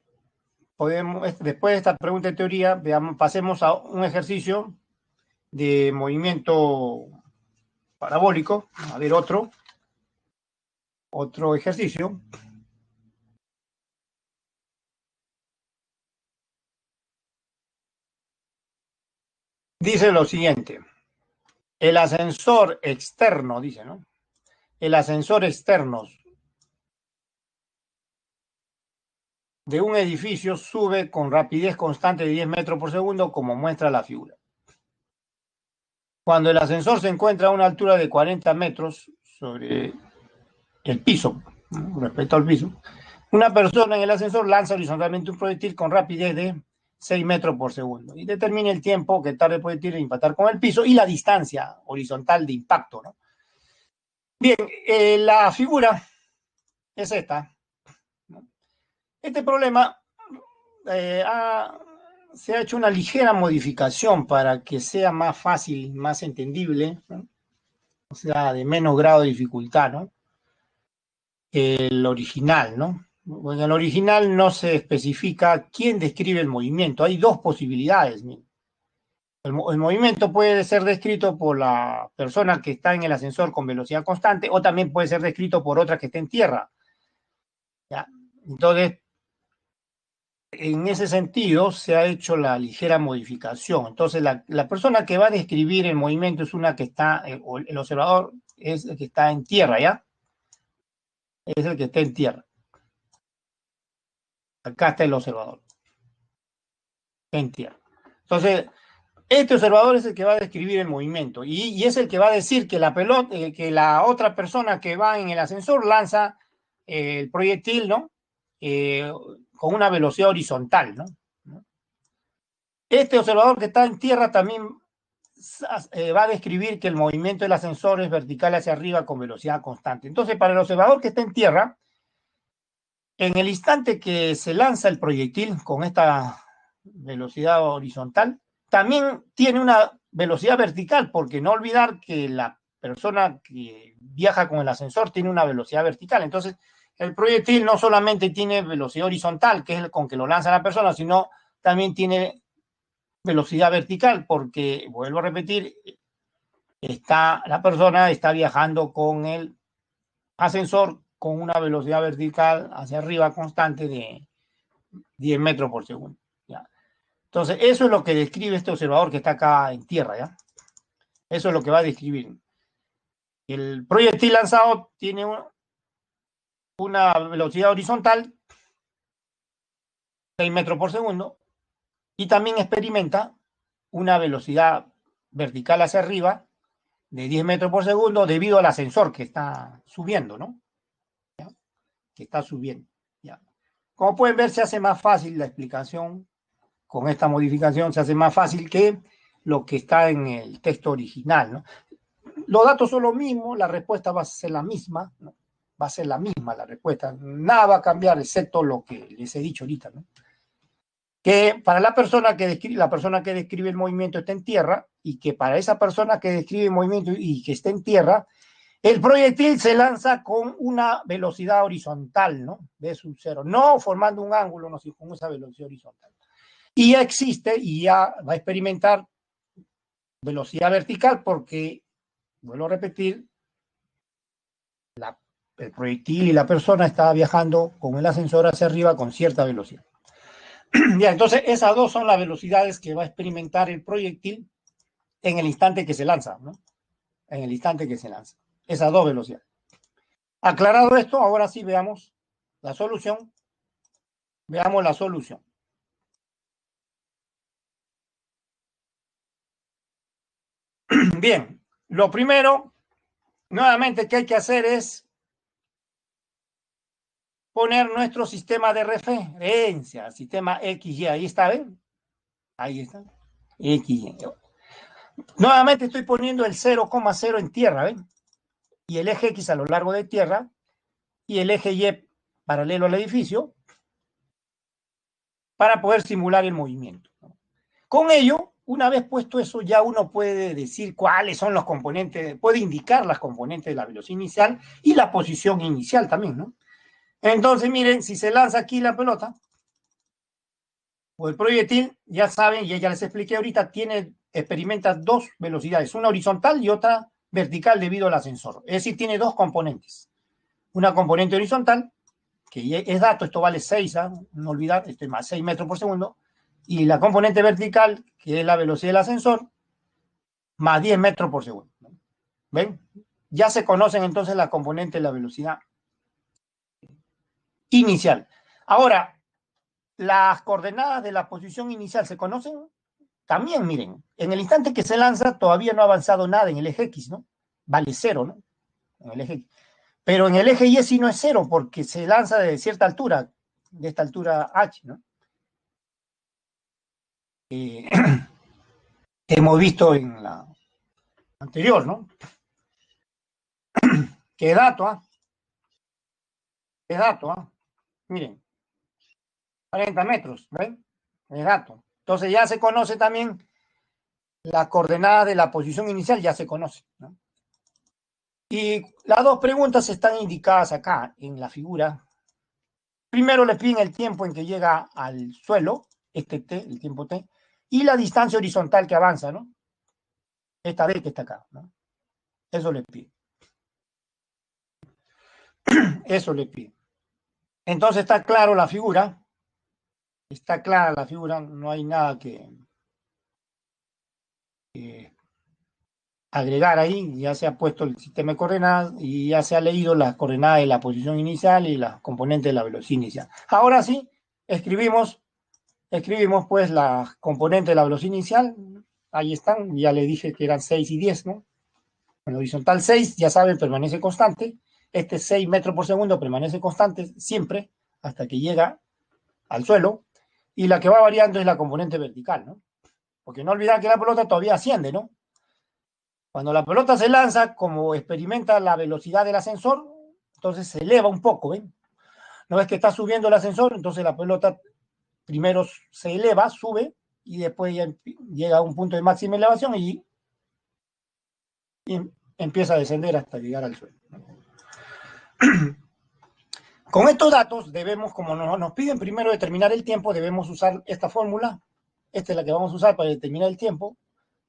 podemos, después de esta pregunta de teoría, veamos, pasemos a un ejercicio de movimiento parabólico. A ver, otro ejercicio. Dice lo siguiente. El ascensor externo, dice, ¿no? El ascensor externo de un edificio sube con rapidez constante de 10 metros por segundo, como muestra la figura. Cuando el ascensor se encuentra a una altura de 40 metros sobre el piso, ¿no? Respecto al piso, una persona en el ascensor lanza horizontalmente un proyectil con rapidez de 6 metros por segundo y determina el tiempo que tarda el proyectil en impactar con el piso y la distancia horizontal de impacto, ¿no? Bien, la figura es esta, ¿no? Este problema se ha hecho una ligera modificación para que sea más fácil, más entendible, ¿no? O sea, de menos grado de dificultad, ¿no? El original, ¿no? En el original no se especifica quién describe el movimiento. Hay dos posibilidades. El movimiento puede ser descrito por la persona que está en el ascensor con velocidad constante o también puede ser descrito por otra que esté en tierra, ¿ya? Entonces, en ese sentido, se ha hecho la ligera modificación. Entonces, la persona que va a describir el movimiento es una que está, o el observador es el que está en tierra, ¿ya? Es el que está en tierra. Acá está el observador, en tierra. Entonces, este observador es el que va a describir el movimiento y es el que va a decir que la pelota, que la otra persona que va en el ascensor lanza el proyectil, ¿no? Con una velocidad horizontal, ¿no? Este observador que está en tierra también va a describir que el movimiento del ascensor es vertical hacia arriba con velocidad constante. Entonces, para el observador que está en tierra, en el instante que se lanza el proyectil con esta velocidad horizontal, también tiene una velocidad vertical, porque no olvidar que la persona que viaja con el ascensor tiene una velocidad vertical. Entonces, el proyectil no solamente tiene velocidad horizontal, que es con que lo lanza la persona, sino también tiene velocidad vertical, porque, vuelvo a repetir, la persona está viajando con el ascensor con una velocidad vertical hacia arriba constante de 10 metros por segundo. ¿Ya? Entonces, eso es lo que describe este observador que está acá en tierra, ¿ya? Eso es lo que va a describir. El proyectil lanzado tiene una velocidad horizontal, 6 metros por segundo, y también experimenta una velocidad vertical hacia arriba de 10 metros por segundo debido al ascensor que está subiendo, ¿no? ¿Ya? Que está subiendo. ¿Ya? Como pueden ver, se hace más fácil la explicación con esta modificación, se hace más fácil que lo que está en el texto original, ¿no? Los datos son los mismos, la respuesta va a ser la misma, ¿no? Va a ser la misma la respuesta, nada va a cambiar excepto lo que les he dicho ahorita, ¿no? Que para la persona que describe el movimiento está en tierra y que para esa persona que describe el movimiento y que está en tierra, el proyectil se lanza con una velocidad horizontal, ¿no? De sub cero, no formando un ángulo, no, sino con esa velocidad horizontal. Y ya existe y ya va a experimentar velocidad vertical porque vuelvo a repetir, el proyectil y la persona está viajando con el ascensor hacia arriba con cierta velocidad. Ya, entonces esas dos son las velocidades que va a experimentar el proyectil en el instante que se lanza, ¿no? En el instante que se lanza. Esas dos velocidades. Aclarado esto, ahora sí veamos la solución. Veamos la solución. Bien, lo primero, nuevamente, que hay que hacer es poner nuestro sistema de referencia, sistema XY. Ahí está, ¿ven? Ahí está. XY. Nuevamente estoy poniendo el 0,0 en tierra, ¿ven? Y el eje X a lo largo de tierra y el eje Y paralelo al edificio para poder simular el movimiento. Con ello, una vez puesto eso, ya uno puede decir cuáles son los componentes, puede indicar las componentes de la velocidad inicial y la posición inicial también, ¿no? Entonces, miren, si se lanza aquí la pelota o el proyectil, ya saben, y ya les expliqué ahorita, experimenta dos velocidades, una horizontal y otra vertical debido al ascensor. Es decir, tiene dos componentes. Una componente horizontal, que es dato, esto vale 6, ¿eh? No olvidar, esto es más 6 metros por segundo, y la componente vertical, que es la velocidad del ascensor, más 10 metros por segundo. ¿Ven? Ya se conocen entonces las componentes de la velocidad inicial. Ahora, las coordenadas de la posición inicial se conocen también, miren, en el instante que se lanza todavía no ha avanzado nada en el eje X, ¿no? Vale 0, ¿no? En el eje X. Pero en el eje Y sí no es 0 porque se lanza de cierta altura, de esta altura H, ¿no? Hemos visto en la anterior, ¿no? ¿Qué dato, ah? ¿Qué dato, ah? Miren, 40 metros, ¿ven? ¿Qué dato? Entonces ya se conoce también la coordenada de la posición inicial, ya se conoce, ¿no? Y las dos preguntas están indicadas acá en la figura. Primero le piden el tiempo en que llega al suelo, este T, el tiempo T, y la distancia horizontal que avanza, ¿no? Esta D que está acá, ¿no? Eso le pide. Eso le pide. Entonces está claro la figura. Está clara la figura, no hay nada que agregar ahí. Ya se ha puesto el sistema de coordenadas y ya se ha leído las coordenadas de la posición inicial y las componentes de la velocidad inicial. Ahora sí, escribimos pues las componentes de la velocidad inicial. Ahí están, ya le dije que eran 6 y 10, ¿no? En horizontal 6, ya saben, permanece constante. Este 6 metros por segundo permanece constante siempre hasta que llega al suelo. Y la que va variando es la componente vertical, ¿no? Porque no olvidar que la pelota todavía asciende, ¿no? Cuando la pelota se lanza, como experimenta la velocidad del ascensor, entonces se eleva un poco, ¿ven? No es que está subiendo el ascensor, entonces la pelota primero se eleva, sube, y después ya llega a un punto de máxima elevación y empieza a descender hasta llegar al suelo. Con estos datos debemos, como nos piden primero determinar el tiempo, debemos usar esta fórmula. Esta es la que vamos a usar para determinar el tiempo.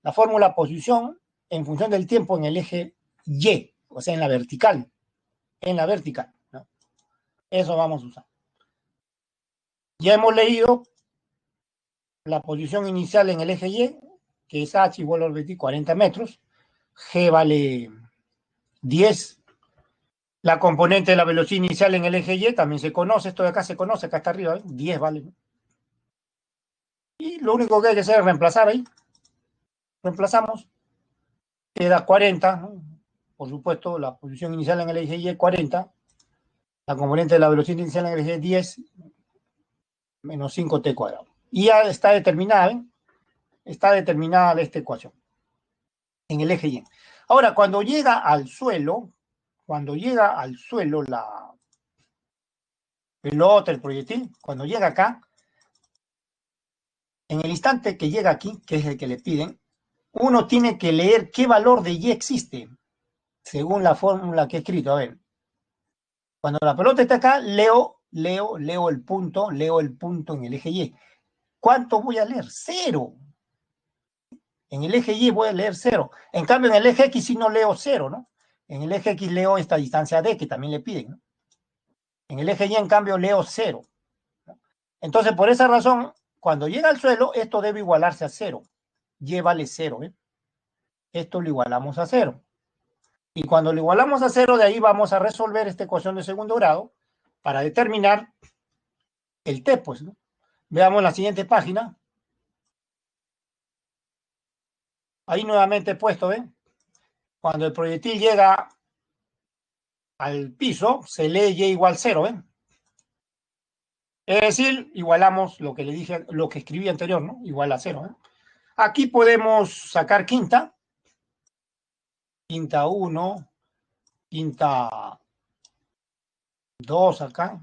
La fórmula posición en función del tiempo en el eje Y, o sea, en la vertical. En la vertical, ¿no? Eso vamos a usar. Ya hemos leído la posición inicial en el eje Y, que es H igual a 40 metros. G vale 10. La componente de la velocidad inicial en el eje Y también se conoce. Esto de acá se conoce, acá está arriba, ¿eh? 10 vale. Y lo único que hay que hacer es reemplazar ahí. Reemplazamos. Queda 40, ¿no? Por supuesto, la posición inicial en el eje Y es 40. La componente de la velocidad inicial en el eje 10 menos 5t cuadrado. Y ya está determinada, ¿ven? Está determinada esta ecuación en el eje Y. Ahora, cuando llega al suelo la pelota, el proyectil, cuando llega acá, en el instante que llega aquí, que es el que le piden, uno tiene que leer qué valor de Y existe, según la fórmula que he escrito. A ver, cuando la pelota está acá, leo el punto en el eje Y. ¿Cuánto voy a leer? 0. En el eje Y voy a leer 0. En cambio, en el eje X sí no leo 0, ¿no? En el eje X leo esta distancia D que también le piden, ¿no? En el eje Y, en cambio, leo 0. Entonces, por esa razón, cuando llega al suelo, esto debe igualarse a 0. Y vale 0, ¿eh? Esto lo igualamos a 0. Y cuando lo igualamos a 0, de ahí vamos a resolver esta ecuación de segundo grado para determinar el T, pues, ¿no? Veamos la siguiente página. Ahí nuevamente he puesto, ¿eh? Cuando el proyectil llega al piso, se lee Y igual 0, ¿eh? Es decir, igualamos lo que le dije, lo que escribí anterior, ¿no? Igual a 0, ¿eh? Aquí podemos sacar quinta. Quinta 1, quinta 2 acá,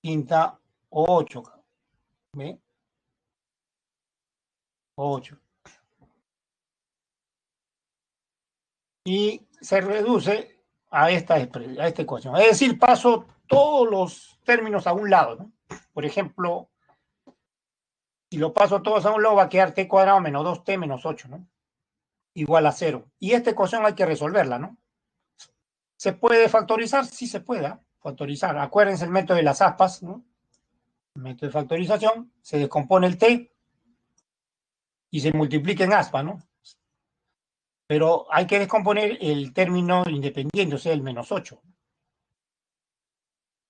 quinta 8, ¿ve? 8. Y se reduce a esta ecuación. Es decir, paso todos los términos a un lado, ¿no? Por ejemplo, si lo paso todos a un lado, va a quedar t cuadrado menos 2t menos 8, ¿no? Igual a 0. Y esta ecuación hay que resolverla, ¿no? ¿Se puede factorizar? Sí se puede, ¿eh? Factorizar. Acuérdense el método de las aspas, ¿no? El método de factorización. Se descompone el t y se multiplica en aspa, ¿no? Pero hay que descomponer el término independiente, o sea, el menos 8.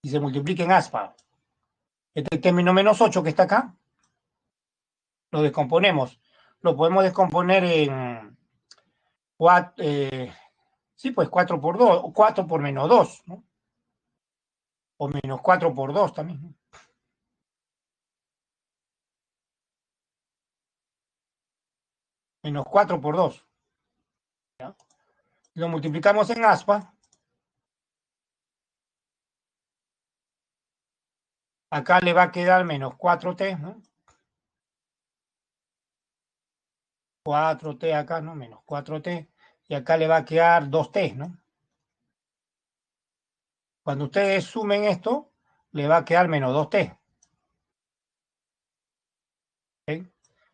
Y se multiplica en aspa. Este término menos 8 que está acá, lo descomponemos. Lo podemos descomponer en 4, sí, pues 4 por 2, o 4 por menos 2, ¿no? O menos 4 por 2 también, ¿no? Menos 4 por 2. ¿Ya? Lo multiplicamos en aspa. Acá le va a quedar menos 4t, ¿no? 4t acá, ¿no? Menos 4t. Y acá le va a quedar 2t, ¿no? Cuando ustedes sumen esto, le va a quedar menos 2t. ¿Okay?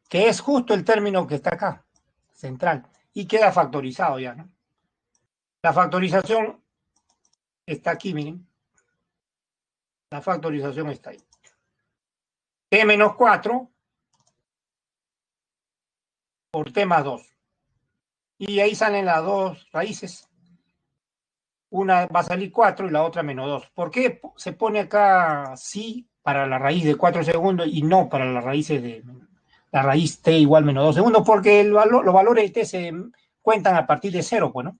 Que es justo el término que está acá, central. Y queda factorizado ya, ¿no? La factorización está aquí, miren. La factorización está ahí. T menos 4 por T más 2. Y ahí salen las dos raíces. Una va a salir 4 y la otra menos 2. ¿Por qué se pone acá sí para la raíz de 4 segundos y no para las raíces de la raíz t igual menos 2 segundos? Porque los valores de t se cuentan a partir de 0, pues, ¿no?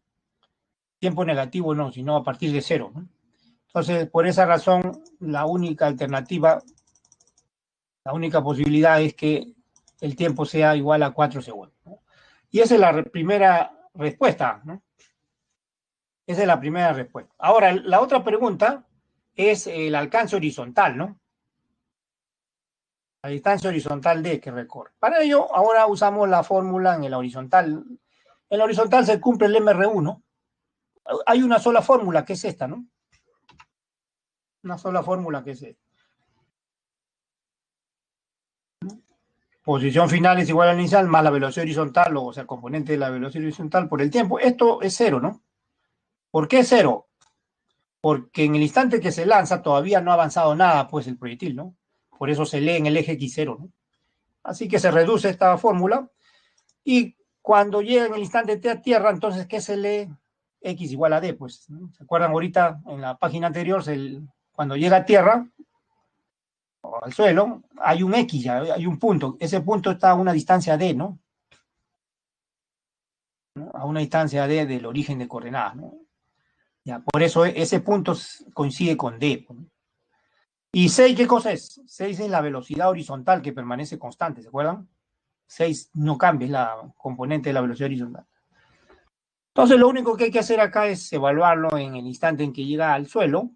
Tiempo negativo no, sino a partir de 0, ¿no? Entonces, por esa razón, la única alternativa, la única posibilidad es que el tiempo sea igual a 4 segundos, ¿no? Y esa es la primera respuesta, ¿no? Esa es la primera respuesta. Ahora, la otra pregunta es el alcance horizontal, ¿no? La distancia horizontal D que recorre. Para ello, ahora usamos la fórmula en el horizontal. En la horizontal se cumple el MR1. Hay una sola fórmula que es esta, ¿no? Una sola fórmula que es esta. Posición final es igual al inicial más la velocidad horizontal, o sea, componente de la velocidad horizontal por el tiempo. Esto es 0, ¿no? ¿Por qué 0? Porque en el instante que se lanza todavía no ha avanzado nada, pues, el proyectil, ¿no? Por eso se lee en el eje X0, ¿no? Así que se reduce esta fórmula y cuando llega en el instante T a tierra, entonces, ¿qué se lee? X igual a D, pues, ¿no? ¿Se acuerdan ahorita en la página anterior? Cuando llega a tierra, o al suelo, hay un X ya, hay un punto. Ese punto está a una distancia D, ¿no? A una distancia D del origen de coordenadas, ¿no? Ya, por eso ese punto coincide con D, ¿no? ¿Y 6 qué cosa es? 6 es la velocidad horizontal que permanece constante, ¿se acuerdan? 6 no cambia, es la componente de la velocidad horizontal. Entonces, lo único que hay que hacer acá es evaluarlo en el instante en que llega al suelo.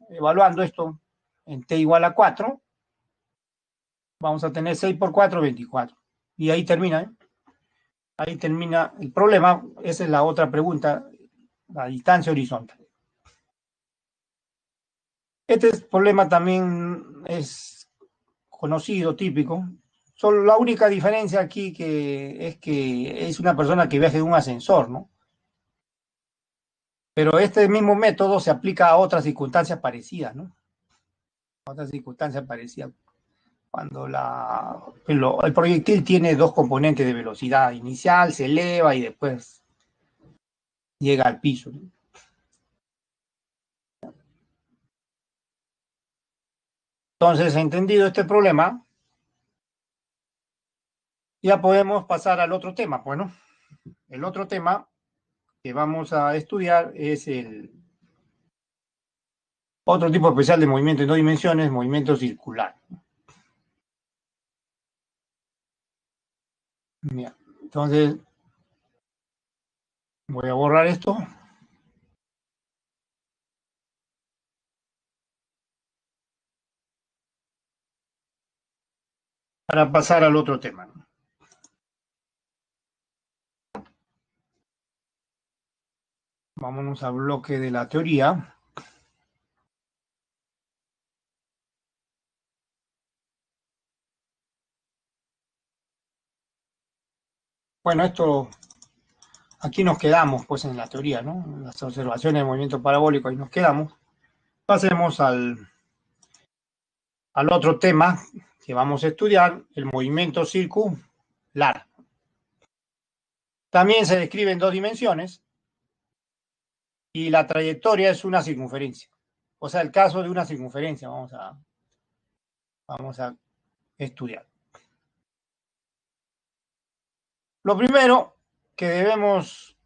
Evaluando esto en t igual a 4, vamos a tener 6 por 4, 24. Y ahí termina, ¿eh? Ahí termina el problema. Esa es la otra pregunta, la distancia horizontal. Este problema también es conocido, típico. Solo la única diferencia aquí que es una persona que viaja en un ascensor, ¿no? Pero este mismo método se aplica a otras circunstancias parecidas, ¿no? A otras circunstancias parecidas. Cuando el proyectil tiene dos componentes de velocidad inicial, se eleva y después llega al piso, ¿no? Entonces, entendido este problema, ya podemos pasar al otro tema. Bueno, el otro tema que vamos a estudiar es el otro tipo especial de movimiento en dos dimensiones, movimiento circular. Bien, entonces, voy a borrar esto para pasar al otro tema. Vámonos al bloque de la teoría. Bueno, aquí nos quedamos, pues, en la teoría, ¿no? En las observaciones de movimiento parabólico, ahí nos quedamos. Pasemos al otro tema que vamos a estudiar, el movimiento circular. También se describe en dos dimensiones y la trayectoria es una circunferencia. O sea, el caso de una circunferencia vamos a estudiar. Lo primero que debemos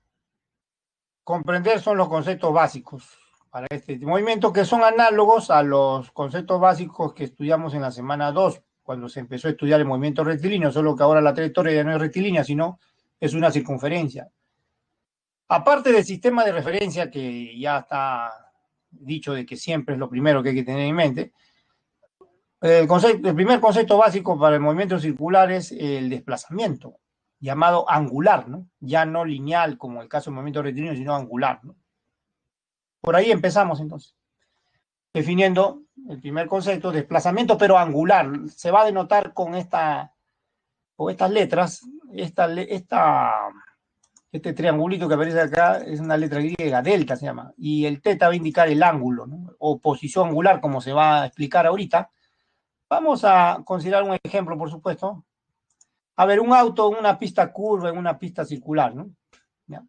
comprender son los conceptos básicos para este movimiento, que son análogos a los conceptos básicos que estudiamos en la semana 2, cuando se empezó a estudiar el movimiento rectilíneo, solo que ahora la trayectoria ya no es rectilínea, sino es una circunferencia. Aparte del sistema de referencia, que ya está dicho de que siempre es lo primero que hay que tener en mente, el primer concepto básico para el movimiento circular es el desplazamiento, llamado angular, ¿no? Ya no lineal como el caso del movimiento rectilíneo, sino angular, ¿no? Por ahí empezamos entonces, definiendo el primer concepto, desplazamiento, pero angular. Se va a denotar con estas letras, este triangulito que aparece acá es una letra griega, delta se llama, y el teta va a indicar el ángulo, ¿no? O posición angular, como se va a explicar ahorita. Vamos a considerar un ejemplo, por supuesto. A ver, un auto en una pista curva, en una pista circular, ¿no? ¿Ya?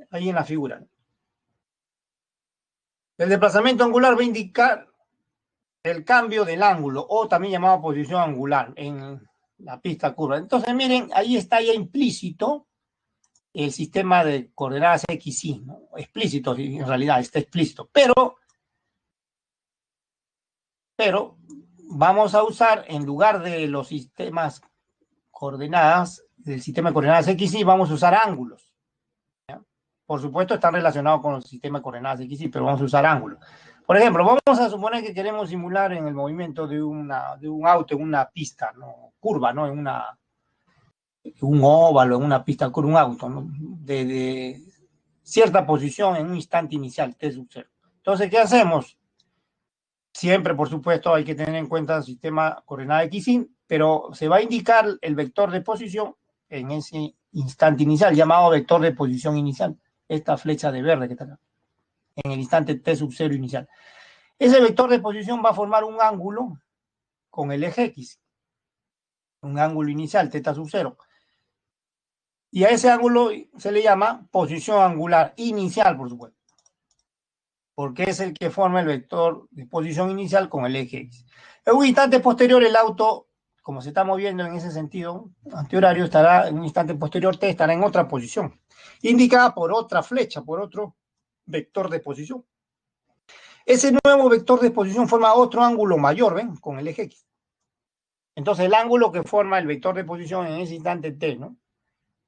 Ahí en la figura. El desplazamiento angular va a indicar el cambio del ángulo, o también llamado posición angular en la pista curva. Entonces, miren, ahí está ya implícito el sistema de coordenadas X, Y, ¿no? Explícito, en realidad está explícito, pero vamos a usar, en lugar de los sistemas coordenadas, del sistema de coordenadas X, Y, vamos a usar ángulos, ¿ya? Por supuesto, están relacionados con el sistema de coordenadas X, Y, pero vamos a usar ángulos. Por ejemplo, vamos a suponer que queremos simular en el movimiento de un auto en una pista, ¿no? Curva, ¿no? En un óvalo, en una pista curva, un auto, ¿no? De cierta posición en un instante inicial, T sub 0. Entonces, ¿qué hacemos? Siempre, por supuesto, hay que tener en cuenta el sistema coordenada X, pero se va a indicar el vector de posición en ese instante inicial, llamado vector de posición inicial. Esta flecha de verde que está acá, en el instante T sub 0 inicial. Ese vector de posición va a formar un ángulo con el eje X, un ángulo inicial, θ sub 0. Y a ese ángulo se le llama posición angular inicial, por supuesto, porque es el que forma el vector de posición inicial con el eje X. En un instante posterior, el auto, como se está moviendo en ese sentido antihorario, estará en un instante posterior, T estará en otra posición, indicada por otra flecha, por otro vector de posición. Ese nuevo vector de posición forma otro ángulo mayor, ¿ven? Con el eje X. Entonces, el ángulo que forma el vector de posición en ese instante T, ¿no?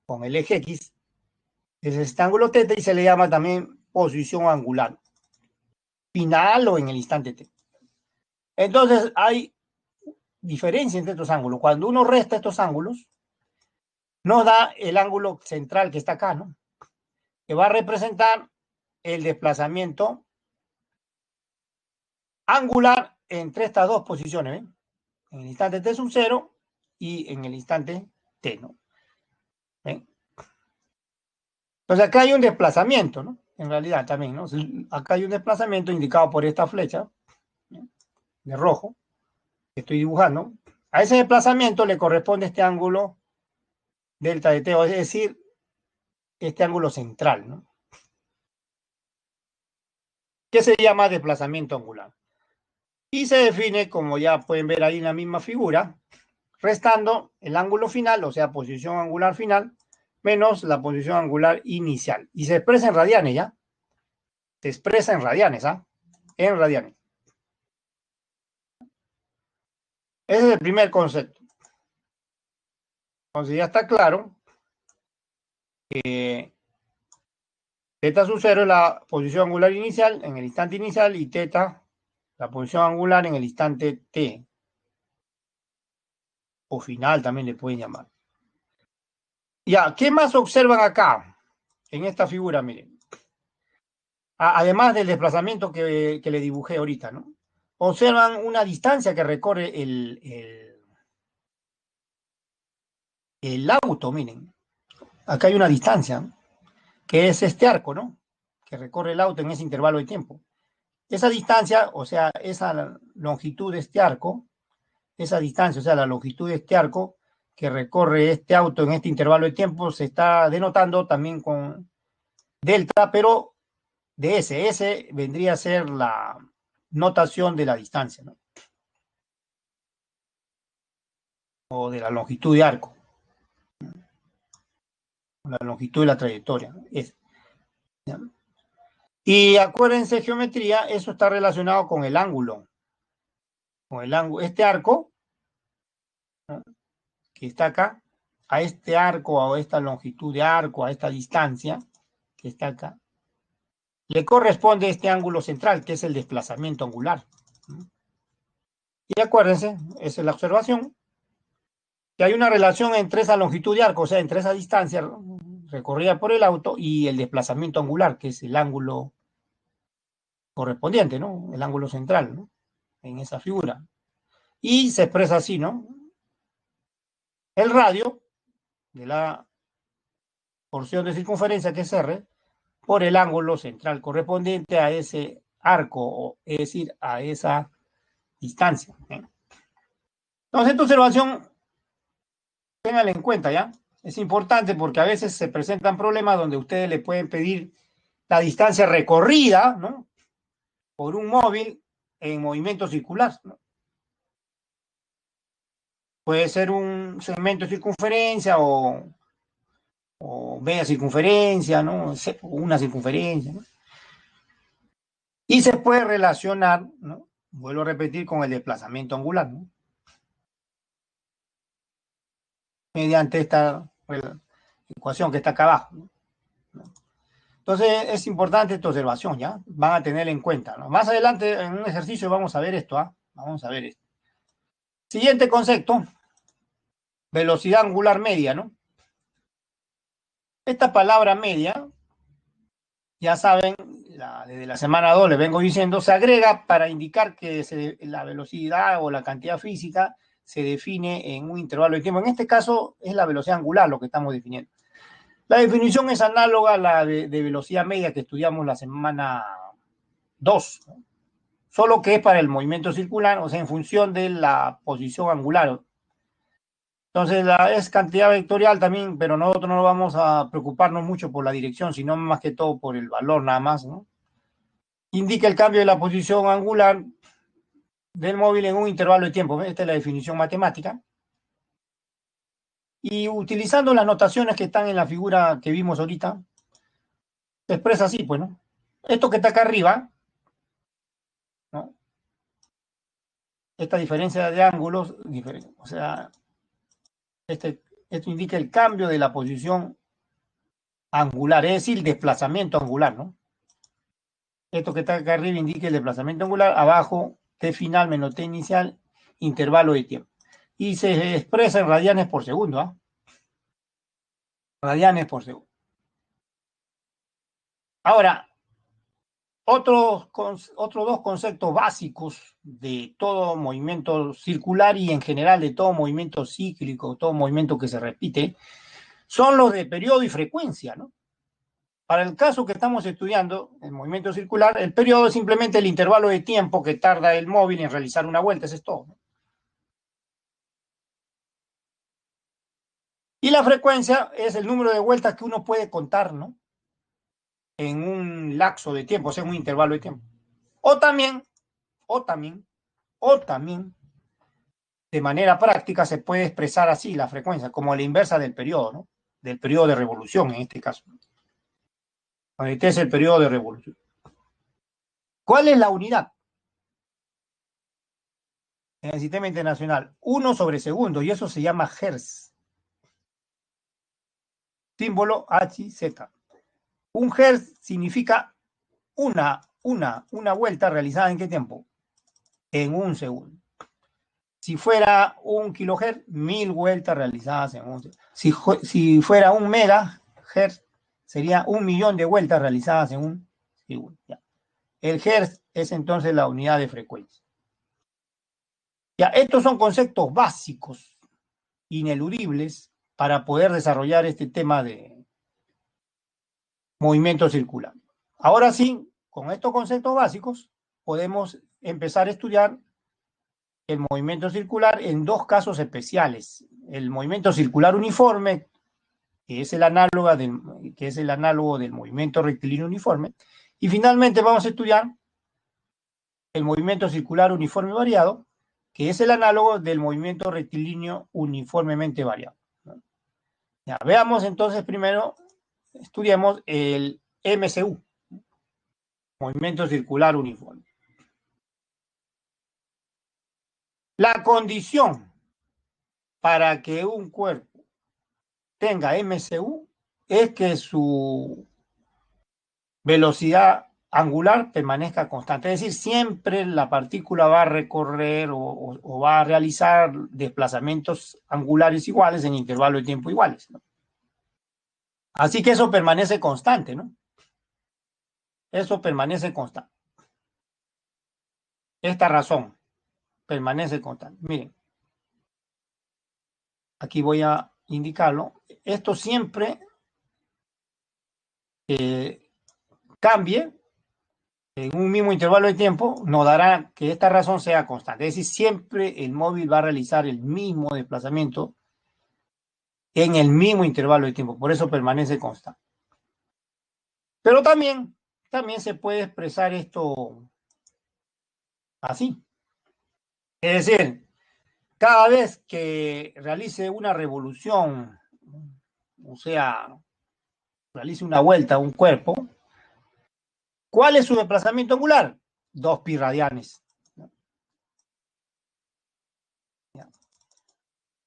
Con el eje X, es este ángulo θ y se le llama también posición angular final o en el instante T. Entonces, hay diferencia entre estos ángulos. Cuando uno resta estos ángulos, nos da el ángulo central que está acá, ¿no? Que va a representar el desplazamiento angular entre estas dos posiciones, ¿ven? en el instante t sub 0 y en el instante t, ¿no? ¿Ven? Entonces acá hay un desplazamiento, ¿no? En realidad también, ¿no? Acá hay un desplazamiento indicado por esta flecha, ¿no?, de rojo que estoy dibujando. A ese desplazamiento le corresponde este ángulo delta de t, es decir, este ángulo central, ¿no?, que se llama desplazamiento angular. Y se define, como ya pueden ver ahí en la misma figura, restando el ángulo final, o sea, posición angular final, menos la posición angular inicial. Y se expresa en radianes, ¿ya? Se expresa en radianes, ¿ah? En radianes. Ese es el primer concepto. Entonces ya está claro que θ sub 0 es la posición angular inicial en el instante inicial y θ la posición angular en el instante t, o final también le pueden llamar. Ya, ¿qué más observan acá en esta figura? Miren, además del desplazamiento que le dibujé ahorita, ¿no? Observan una distancia que recorre el auto, miren. Acá hay una distancia, que es este arco, ¿no?, que recorre el auto en ese intervalo de tiempo. Esa distancia, o sea, esa longitud de este arco, esa distancia, o sea, la longitud de este arco que recorre este auto en este intervalo de tiempo, se está denotando también con delta, pero de S vendría a ser la notación de la distancia, ¿no?, o de la longitud de arco, la longitud de la trayectoria, ¿no? ¿Ya? Y acuérdense, geometría, eso está relacionado con el ángulo, este arco, ¿no?, que está acá, a este arco, a esta longitud de arco, a esta distancia que está acá, le corresponde este ángulo central, que es el desplazamiento angular. Y acuérdense, esa es la observación, que hay una relación entre esa longitud de arco, o sea, entre esa distancia recorrida por el auto y el desplazamiento angular, que es el ángulo correspondiente, ¿no?, el ángulo central, ¿no?, en esa figura. Y se expresa así, ¿no?, el radio de la porción de circunferencia, que es R, por el ángulo central correspondiente a ese arco, es decir, a esa distancia, ¿eh? Entonces, esta observación, ténganla en cuenta, ¿ya? Es importante porque a veces se presentan problemas donde ustedes le pueden pedir la distancia recorrida, ¿no?, por un móvil en movimiento circular, ¿no? Puede ser un segmento de circunferencia o media circunferencia, ¿no?, una circunferencia, ¿no? Y se puede relacionar, ¿no?, vuelvo a repetir, con el desplazamiento angular, ¿no?, mediante esta ecuación que está acá abajo, ¿no? Entonces es importante esta observación, ¿ya? Van a tener en cuenta, ¿no? Más adelante en un ejercicio vamos a ver esto, ¿ah? Vamos a ver esto. Siguiente concepto, velocidad angular media, ¿no? Esta palabra media, ya saben, desde la semana 2 les vengo diciendo, se agrega para indicar que la velocidad o la cantidad física se define en un intervalo de tiempo. En este caso es la velocidad angular lo que estamos definiendo. La definición es análoga a la de velocidad media que estudiamos la semana 2, ¿no?, solo que es para el movimiento circular, o sea, en función de la posición angular. Entonces, es cantidad vectorial también, pero nosotros no vamos a preocuparnos mucho por la dirección, sino más que todo por el valor nada más, ¿no? Indica el cambio de la posición angular del móvil en un intervalo de tiempo. Esta es la definición matemática. Y utilizando las notaciones que están en la figura que vimos ahorita, se expresa así, pues, ¿no? Esto que está acá arriba, ¿no?, esta diferencia de ángulos, o sea, esto indica el cambio de la posición angular, es decir, el desplazamiento angular, ¿no? Esto que está acá arriba indica el desplazamiento angular, abajo t final menos t inicial, intervalo de tiempo. Y se expresa en radianes por segundo, ¿ah? Radianes por segundo. Ahora, Otros dos conceptos básicos de todo movimiento circular y en general de todo movimiento cíclico, todo movimiento que se repite, son los de periodo y frecuencia, ¿no? Para el caso que estamos estudiando, el movimiento circular, el periodo es simplemente el intervalo de tiempo que tarda el móvil en realizar una vuelta, eso es todo, ¿no? Y la frecuencia es el número de vueltas que uno puede contar, ¿no? En un lapso de tiempo, o sea, en un intervalo de tiempo. O también, o también, o también, de manera práctica se puede expresar así la frecuencia, como la inversa del periodo, ¿no? Del periodo de revolución en este caso. Este es el periodo de revolución. ¿Cuál es la unidad en el sistema internacional? 1/segundo, y eso se llama Hertz. Símbolo HZ. Un Hertz significa una vuelta realizada ¿en qué tiempo? En un segundo. Si fuera un kilohertz, 1000 vueltas realizadas en un segundo. Si fuera un megahertz, sería 1.000.000 de vueltas realizadas en un segundo. Ya. El hertz es entonces la unidad de frecuencia. Ya, estos son conceptos básicos, ineludibles, para poder desarrollar este tema de movimiento circular. Ahora sí, con estos conceptos básicos, podemos empezar a estudiar el movimiento circular en dos casos especiales. El movimiento circular uniforme, que es el análogo del movimiento rectilíneo uniforme, y finalmente vamos a estudiar el movimiento circular uniforme variado, que es el análogo del movimiento rectilíneo uniformemente variado. Ya, veamos entonces primero, estudiemos el MCU, movimiento circular uniforme. La condición para que un cuerpo tenga MCU es que su velocidad angular permanezca constante. Es decir, siempre la partícula va a recorrer o va a realizar desplazamientos angulares iguales en intervalo de tiempo iguales, ¿no? Así que eso permanece constante, ¿no? Eso permanece constante. Esta razón permanece constante. Miren, aquí voy a indicarlo. Esto siempre cambie en un mismo intervalo de tiempo, nos dará que esta razón sea constante. Es decir, siempre el móvil va a realizar el mismo desplazamiento en el mismo intervalo de tiempo. Por eso permanece constante. Pero también se puede expresar esto así. Es decir, cada vez que realice una revolución, o sea, realice una vuelta a un cuerpo, ¿cuál es su desplazamiento angular? 2pi radianes.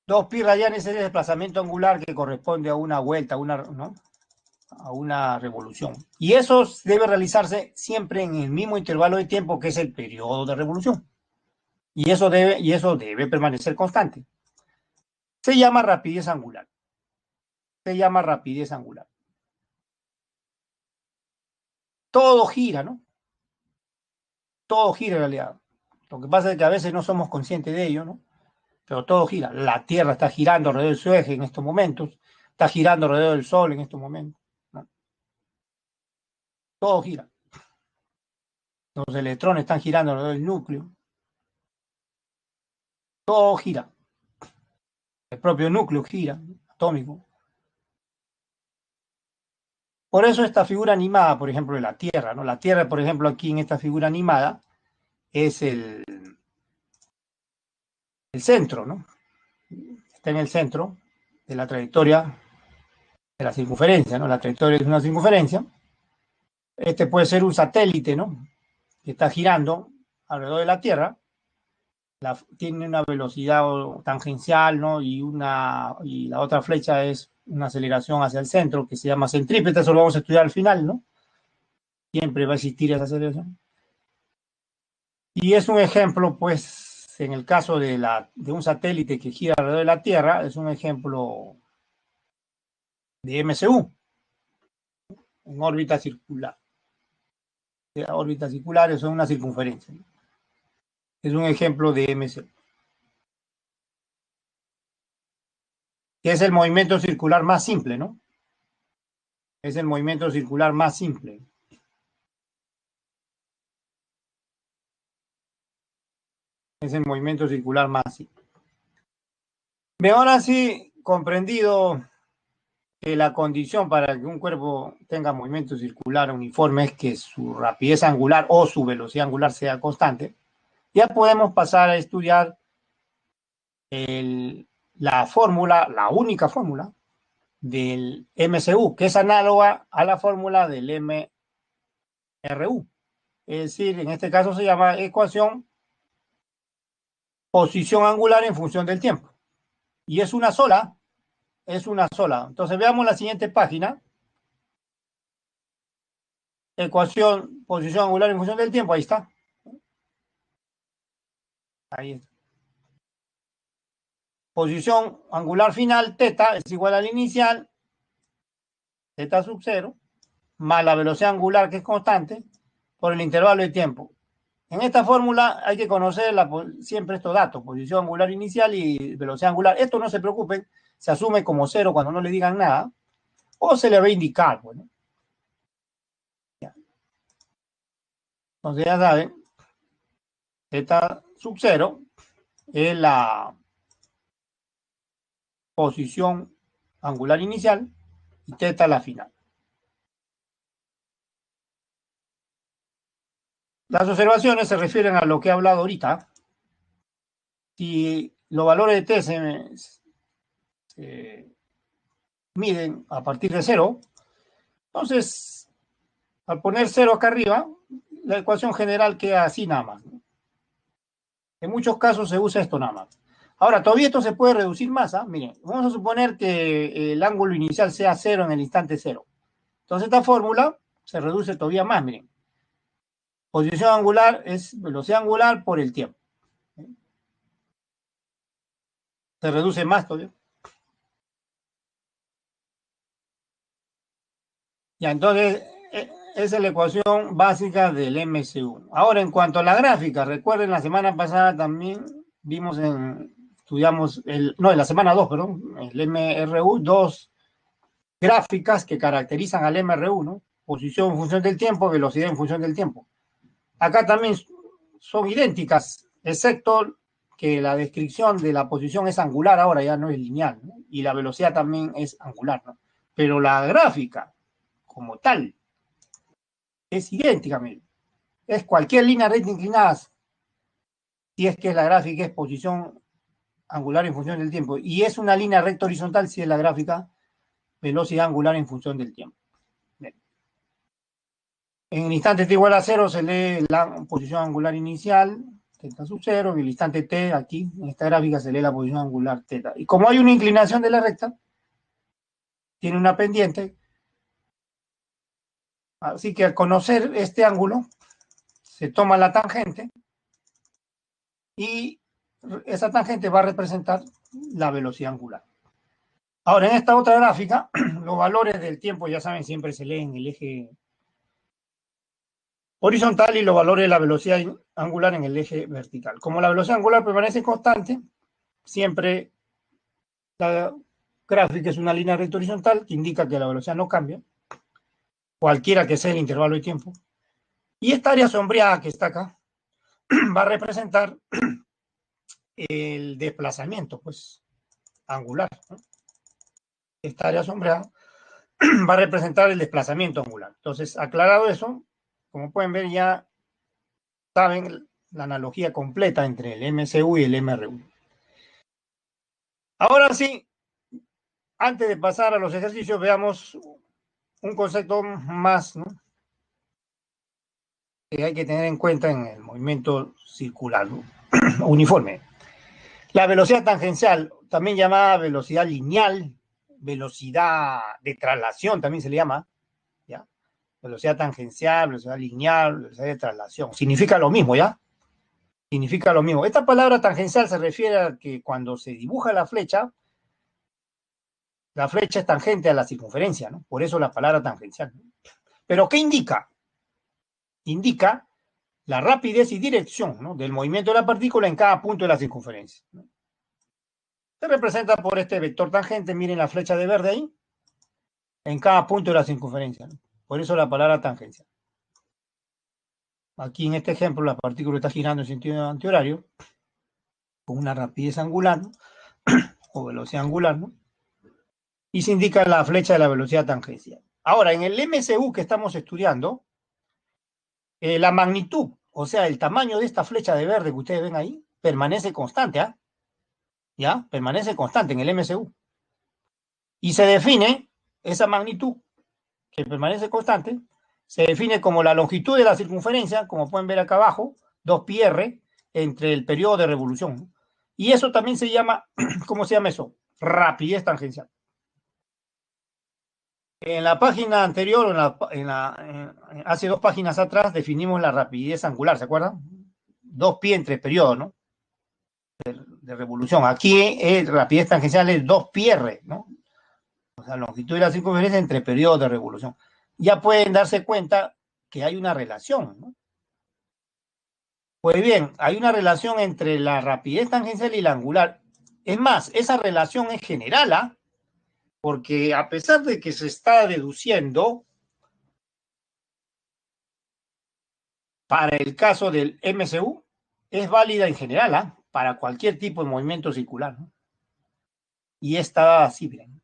2pi radianes es el desplazamiento angular que corresponde a una vuelta, ¿no? A una revolución. Y eso debe realizarse siempre en el mismo intervalo de tiempo que es el periodo de revolución. Y eso debe permanecer constante. Se llama rapidez angular. Se llama rapidez angular. Todo gira, ¿no? Todo gira en realidad. Lo que pasa es que a veces no somos conscientes de ello, ¿no? Pero todo gira. La Tierra está girando alrededor de su eje en estos momentos. Está girando alrededor del Sol en estos momentos, ¿no? Todo gira. Los electrones están girando alrededor del núcleo. Todo gira. El propio núcleo gira, atómico. Por eso esta figura animada, por ejemplo, de la Tierra, ¿no? La Tierra, por ejemplo, aquí en esta figura animada, es el centro, ¿no? Está en el centro de la trayectoria de la circunferencia, ¿no? La trayectoria es una circunferencia. Este puede ser un satélite, ¿no? Que está girando alrededor de la Tierra. Tiene una velocidad tangencial, ¿no? Y la otra flecha es una aceleración hacia el centro que se llama centrípeta. Eso lo vamos a estudiar al final, ¿no? Siempre va a existir esa aceleración. Y es un ejemplo, pues, en el caso de un satélite que gira alrededor de la Tierra, es un ejemplo de MCU, en órbita circular. las órbitas circulares son una circunferencia, ¿no? Es un ejemplo de MC, que es el movimiento circular más simple, ¿no? Es el movimiento circular más simple. Es el movimiento circular más simple. Bien, ahora sí, comprendido que la condición para que un cuerpo tenga movimiento circular uniforme es que su rapidez angular o su velocidad angular sea constante, ya podemos pasar a estudiar la fórmula, la única fórmula del MCU, que es análoga a la fórmula del MRU. Es decir, en este caso se llama ecuación posición angular en función del tiempo. Y es una sola, es una sola. Entonces veamos la siguiente página. Ecuación posición angular en función del tiempo, ahí está. Ahí está. Posición angular final, teta, es igual al inicial, teta sub 0, más la velocidad angular, que es constante, por el intervalo de tiempo. En esta fórmula hay que conocer siempre estos datos, posición angular inicial y velocidad angular. Esto no se preocupen, se asume como 0 cuando no le digan nada, o se le va a indicar. Bueno. Entonces ya saben, teta sub 0 es la posición angular inicial y teta la final. Las observaciones se refieren a lo que he hablado ahorita. Si los valores de T se miden a partir de 0, entonces al poner 0 acá arriba, la ecuación general queda así nada más. En muchos casos se usa esto nada más. Ahora, todavía esto se puede reducir más. Miren, vamos a suponer que el ángulo inicial sea 0 en el instante 0. Entonces esta fórmula se reduce todavía más. Miren, posición angular es velocidad angular por el tiempo. Se reduce más todavía. Ya, entonces, esa es la ecuación básica del MCU. Ahora, en cuanto a la gráfica, recuerden, la semana pasada también vimos estudiamos, no, en la semana 2, perdón, el MRU, dos gráficas que caracterizan al MRU, ¿no? Posición en función del tiempo, velocidad en función del tiempo. Acá también son idénticas, excepto que la descripción de la posición es angular ahora, ya no es lineal, ¿no? Y la velocidad también es angular, ¿no? Pero la gráfica, como tal, es idéntica, miren. Es cualquier línea recta inclinada, si es que la gráfica es posición angular en función del tiempo, y es una línea recta horizontal si es la gráfica velocidad angular en función del tiempo. Bien. En el instante t igual a 0 se lee la posición angular inicial, teta sub 0, y el instante t aquí, en esta gráfica, se lee la posición angular teta. Y como hay una inclinación de la recta, tiene una pendiente, así que al conocer este ángulo, se toma la tangente, y esa tangente va a representar la velocidad angular. Ahora, en esta otra gráfica, los valores del tiempo, ya saben, siempre se leen en el eje horizontal y los valores de la velocidad angular en el eje vertical. Como la velocidad angular permanece constante, siempre la gráfica es una línea recta horizontal que indica que la velocidad no cambia, cualquiera que sea el intervalo de tiempo. Y esta área sombreada que está acá va a representar el desplazamiento, pues, angular, ¿no? Esta área sombreada va a representar el desplazamiento angular. Entonces, aclarado eso, como pueden ver, ya saben la analogía completa entre el MCU y el MRU. Ahora sí, antes de pasar a los ejercicios, veamos un concepto más, ¿no?, que hay que tener en cuenta en el movimiento circular, ¿no?, uniforme. La velocidad tangencial, también llamada velocidad lineal, velocidad de traslación también se le llama, ¿ya? Velocidad tangencial, velocidad lineal, velocidad de traslación. Significa lo mismo, ¿ya? Significa lo mismo. Esta palabra tangencial se refiere a que cuando se dibuja la flecha es tangente a la circunferencia, ¿no? Por eso la palabra tangencial. ¿Pero qué indica? indica la rapidez y dirección, ¿no?, del movimiento de la partícula en cada punto de la circunferencia, ¿no? Se representa por este vector tangente, miren la flecha de verde ahí, en cada punto de la circunferencia, ¿no? Por eso la palabra tangencia. Aquí en este ejemplo la partícula está girando en sentido antihorario con una rapidez angular, ¿no?, o velocidad angular, ¿no?, y se indica la flecha de la velocidad tangencial. Ahora, en el MCU que estamos estudiando, la magnitud, o sea, el tamaño de esta flecha de verde que ustedes ven ahí, permanece constante, ¿ah? ¿Ya? Permanece constante en el MCU. Y se define esa magnitud que permanece constante, se define como la longitud de la circunferencia, como pueden ver acá abajo, 2πr, entre el periodo de revolución, ¿no? Y eso también se llama, ¿cómo se llama eso? Rapidez tangencial. En la página anterior, hace 2 páginas atrás, definimos la rapidez angular, ¿se acuerdan? 2π entre periodos, ¿no?, de revolución. Aquí rapidez tangencial es 2πr, ¿no? O sea, longitud de la circunferencia entre periodos de revolución. Ya pueden darse cuenta que hay una relación, ¿no? Pues bien, hay una relación entre la rapidez tangencial y la angular. Es más, esa relación es general, ¿ah? Porque a pesar de que se está deduciendo para el caso del MCU, es válida en general, ¿ah?, para cualquier tipo de movimiento circular, ¿no? Y está así, bien.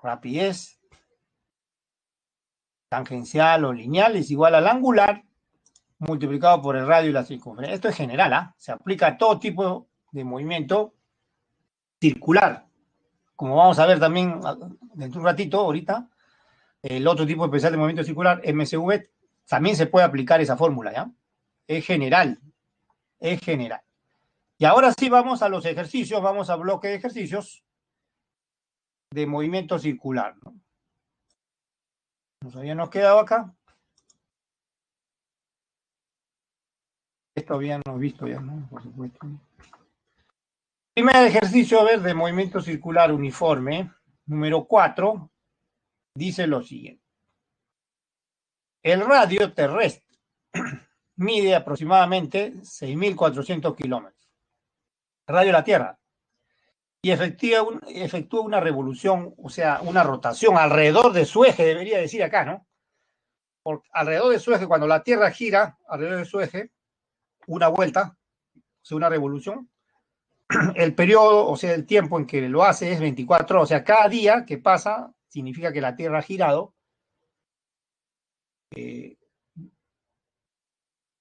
Rapidez tangencial o lineal es igual al angular multiplicado por el radio y la circunferencia. Esto es general, ¿ah? Se aplica a todo tipo de movimiento circular. Como vamos a ver también dentro de un ratito, ahorita, el otro tipo especial de movimiento circular, MCV, también se puede aplicar esa fórmula, ¿ya? Es general, es general. Y ahora sí vamos a los ejercicios, vamos a bloque de ejercicios de movimiento circular, ¿no? Nos habíamos quedado acá. Esto habíamos visto ya, ¿no? Por supuesto. Primer ejercicio, a ver, de movimiento circular uniforme, número 4, dice lo siguiente. El radio terrestre mide aproximadamente 6.400 kilómetros. Radio de la Tierra. Y efectúa una revolución, o sea, una rotación alrededor de su eje, debería decir acá, ¿no? Alrededor de su eje, cuando la Tierra gira alrededor de su eje, una vuelta, o sea, una revolución, el periodo, o sea, el tiempo en que lo hace es 24 horas. O sea, cada día que pasa significa que la Tierra ha girado,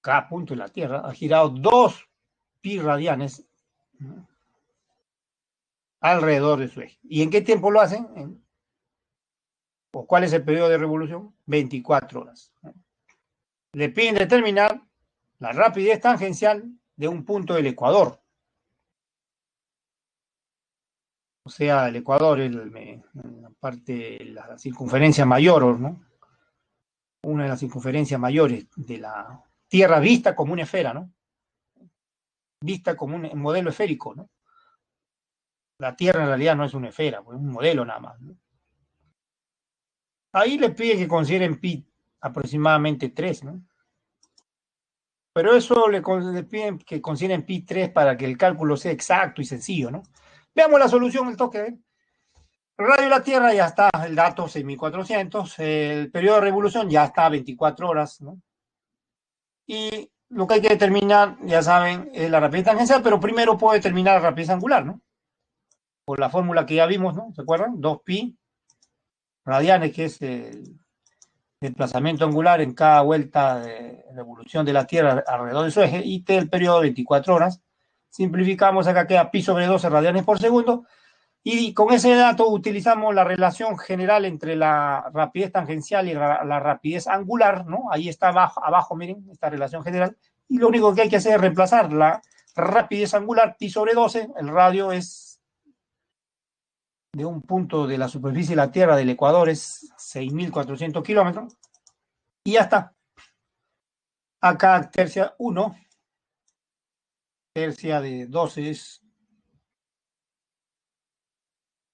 cada punto de la Tierra ha girado 2 pi radianes, ¿no?, alrededor de su eje. ¿Y en qué tiempo lo hacen? ¿O cuál es el periodo de revolución? 24 horas. Le piden determinar la rapidez tangencial de un punto del ecuador. O sea, el ecuador es la parte, la circunferencia mayor, ¿no? Una de las circunferencias mayores de la Tierra vista como una esfera, ¿no? Vista como un modelo esférico, ¿no? La Tierra en realidad no es una esfera, es un modelo nada más, ¿no? Ahí le piden que consideren pi aproximadamente 3, ¿no? Pero eso le piden que consideren pi 3 para que el cálculo sea exacto y sencillo, ¿no? Veamos la solución, el toque, ¿eh? El radio de la Tierra ya está, el dato 6.400, el periodo de revolución ya está 24 horas, ¿no? Y lo que hay que determinar, ya saben, es la rapidez tangencial, pero primero puedo determinar la rapidez angular, ¿no? Por la fórmula que ya vimos, ¿no? ¿Se acuerdan? 2pi radianes, que es el desplazamiento angular en cada vuelta de revolución de la Tierra alrededor de su eje, y el periodo de 24 horas. Simplificamos, acá queda pi sobre 12 radianes por segundo, y con ese dato utilizamos la relación general entre la rapidez tangencial y la rapidez angular, ¿no? Ahí está abajo, miren, esta relación general, y lo único que hay que hacer es reemplazar la rapidez angular, pi sobre 12, el radio es de un punto de la superficie de la Tierra del Ecuador es 6.400 kilómetros, y ya está. Acá tercia 1, tercia de 12 es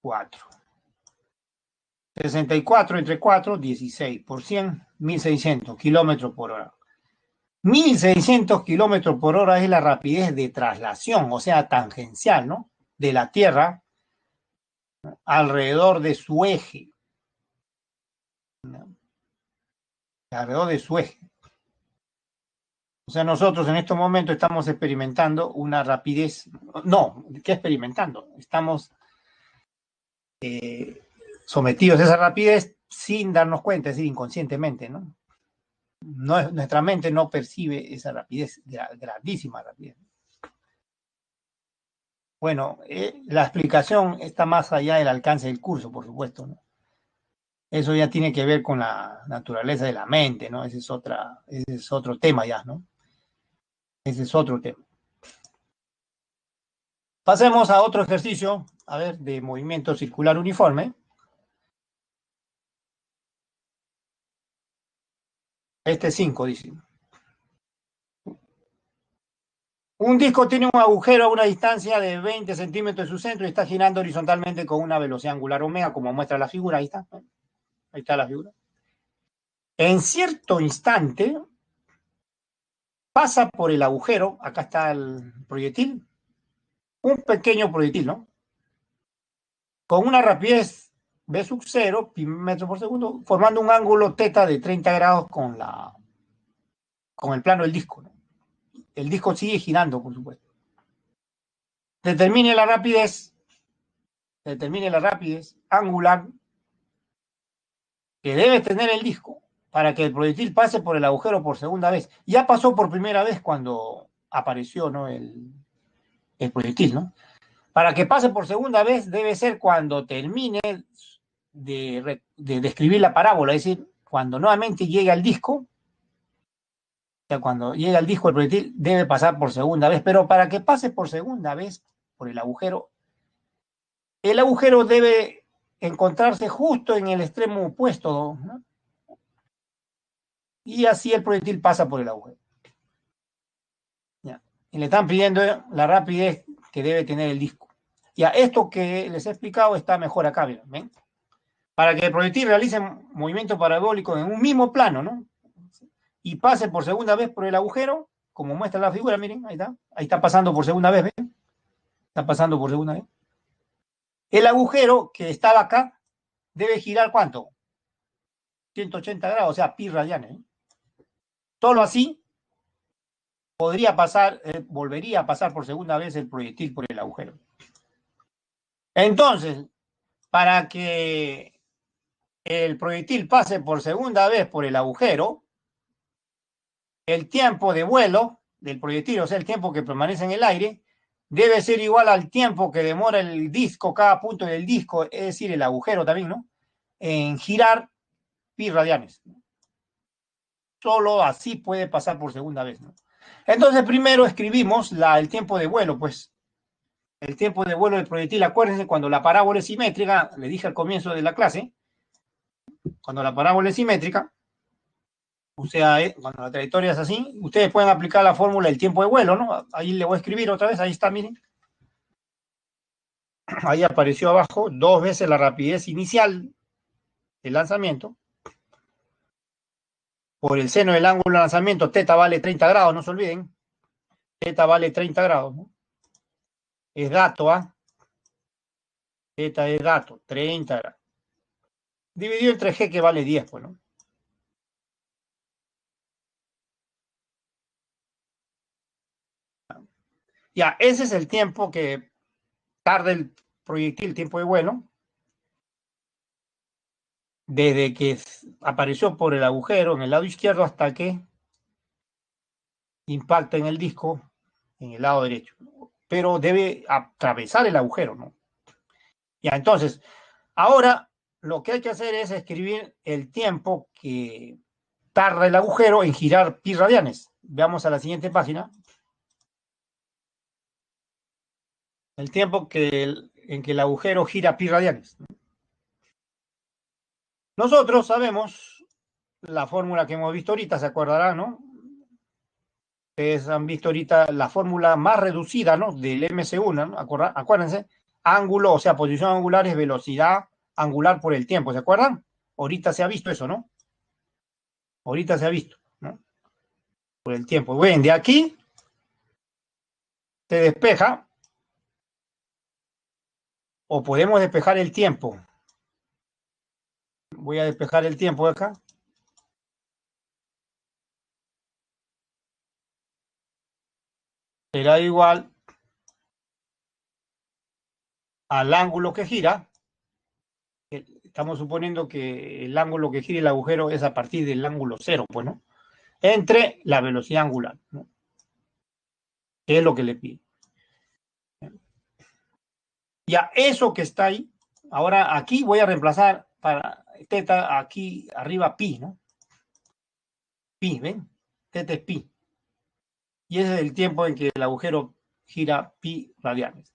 4. 64 entre 4, 16 por 100, 1.600 kilómetros por hora. 1.600 kilómetros por hora es la rapidez de traslación, o sea, tangencial, ¿no? De la Tierra, ¿no?, alrededor de su eje, ¿no?, alrededor de su eje. O sea, nosotros en estos momentos estamos experimentando una rapidez, no, ¿qué experimentando? Estamos sometidos a esa rapidez sin darnos cuenta, es decir, inconscientemente, ¿no? Nuestra mente no percibe esa rapidez, grandísima rapidez. Bueno, la explicación está más allá del alcance del curso, por supuesto, ¿no? Eso ya tiene que ver con la naturaleza de la mente, ¿no? Ese es otro tema ya, ¿no? Ese es otro tema. Pasemos a otro ejercicio, a ver, de movimiento circular uniforme. Este 5, dice. Un disco tiene un agujero a una distancia de 20 centímetros de su centro y está girando horizontalmente con una velocidad angular omega, como muestra la figura. Ahí está. Ahí está la figura. En cierto instante pasa por el agujero, acá está el proyectil, un pequeño proyectil, ¿no? Con una rapidez v sub 0, metros por segundo, formando un ángulo θ de 30 grados con el plano del disco, ¿no? El disco sigue girando, por supuesto. Determine la rapidez angular que debe tener el disco para que el proyectil pase por el agujero por segunda vez. Ya pasó por primera vez cuando apareció, ¿no?, el proyectil, ¿no? Para que pase por segunda vez debe ser cuando termine de describir la parábola, es decir, cuando nuevamente llega al disco, o sea, cuando llega al disco el proyectil debe pasar por segunda vez, pero para que pase por segunda vez por el agujero debe encontrarse justo en el extremo opuesto, ¿no? Y así el proyectil pasa por el agujero. ¿Ya? Y le están pidiendo la rapidez que debe tener el disco. Ya, esto que les he explicado está mejor acá, ¿ven? Para que el proyectil realice movimiento parabólico en un mismo plano, ¿no?, y pase por segunda vez por el agujero, como muestra la figura, miren, ahí está pasando por segunda vez, ¿ven? Está pasando por segunda vez. El agujero que estaba acá debe girar, ¿cuánto? 180 grados, o sea, pi radianes, ¿eh? Solo así podría pasar, volvería a pasar por segunda vez el proyectil por el agujero. Entonces, para que el proyectil pase por segunda vez por el agujero, el tiempo de vuelo del proyectil, o sea, el tiempo que permanece en el aire, debe ser igual al tiempo que demora el disco, cada punto del disco, es decir, el agujero también, ¿no?, en girar pi radianes. Solo así puede pasar por segunda vez, ¿no? Entonces, primero escribimos el tiempo de vuelo, pues. El tiempo de vuelo del proyectil, acuérdense, cuando la parábola es simétrica, le dije al comienzo de la clase, cuando la parábola es simétrica, o sea, cuando la trayectoria es así, ustedes pueden aplicar la fórmula del tiempo de vuelo, ¿no? Ahí le voy a escribir otra vez, ahí está, miren. Ahí apareció abajo 2 veces la rapidez inicial del lanzamiento por el seno del ángulo de lanzamiento. Θ vale 30 grados, no se olviden. Θ vale 30 grados, ¿no? Es dato, ¿ah? Θ es dato, 30 grados. Dividido entre G, que vale 10, pues, ¿no? Ya, ese es el tiempo que tarda el proyectil, tiempo de vuelo, desde que apareció por el agujero en el lado izquierdo hasta que impacta en el disco en el lado derecho. Pero debe atravesar el agujero, ¿no? Ya, entonces, ahora lo que hay que hacer es escribir el tiempo que tarda el agujero en girar pi radianes. Veamos a la siguiente página. El tiempo en que el agujero gira pi radianes. Nosotros sabemos la fórmula que hemos visto ahorita, se acordarán, ¿no? Ustedes han visto ahorita la fórmula más reducida, ¿no?, del MC1, ¿no? Acuérdense, ángulo, o sea, posición angular es velocidad angular por el tiempo, ¿se acuerdan? Ahorita se ha visto eso, ¿no? Ahorita se ha visto, ¿no? por el tiempo. Bien, de aquí se despeja, o podemos despejar el tiempo. Voy a despejar el tiempo de acá. Será igual al ángulo que gira. Estamos suponiendo que el ángulo que gira el agujero es a partir del ángulo cero, pues, ¿no? Entre la velocidad angular, ¿no? Que es lo que le pide. Ya, eso que está ahí, ahora aquí voy a reemplazar para teta aquí arriba pi, ¿no? Pi, ¿ven? Teta es pi. Y ese es el tiempo en que el agujero gira pi radianes.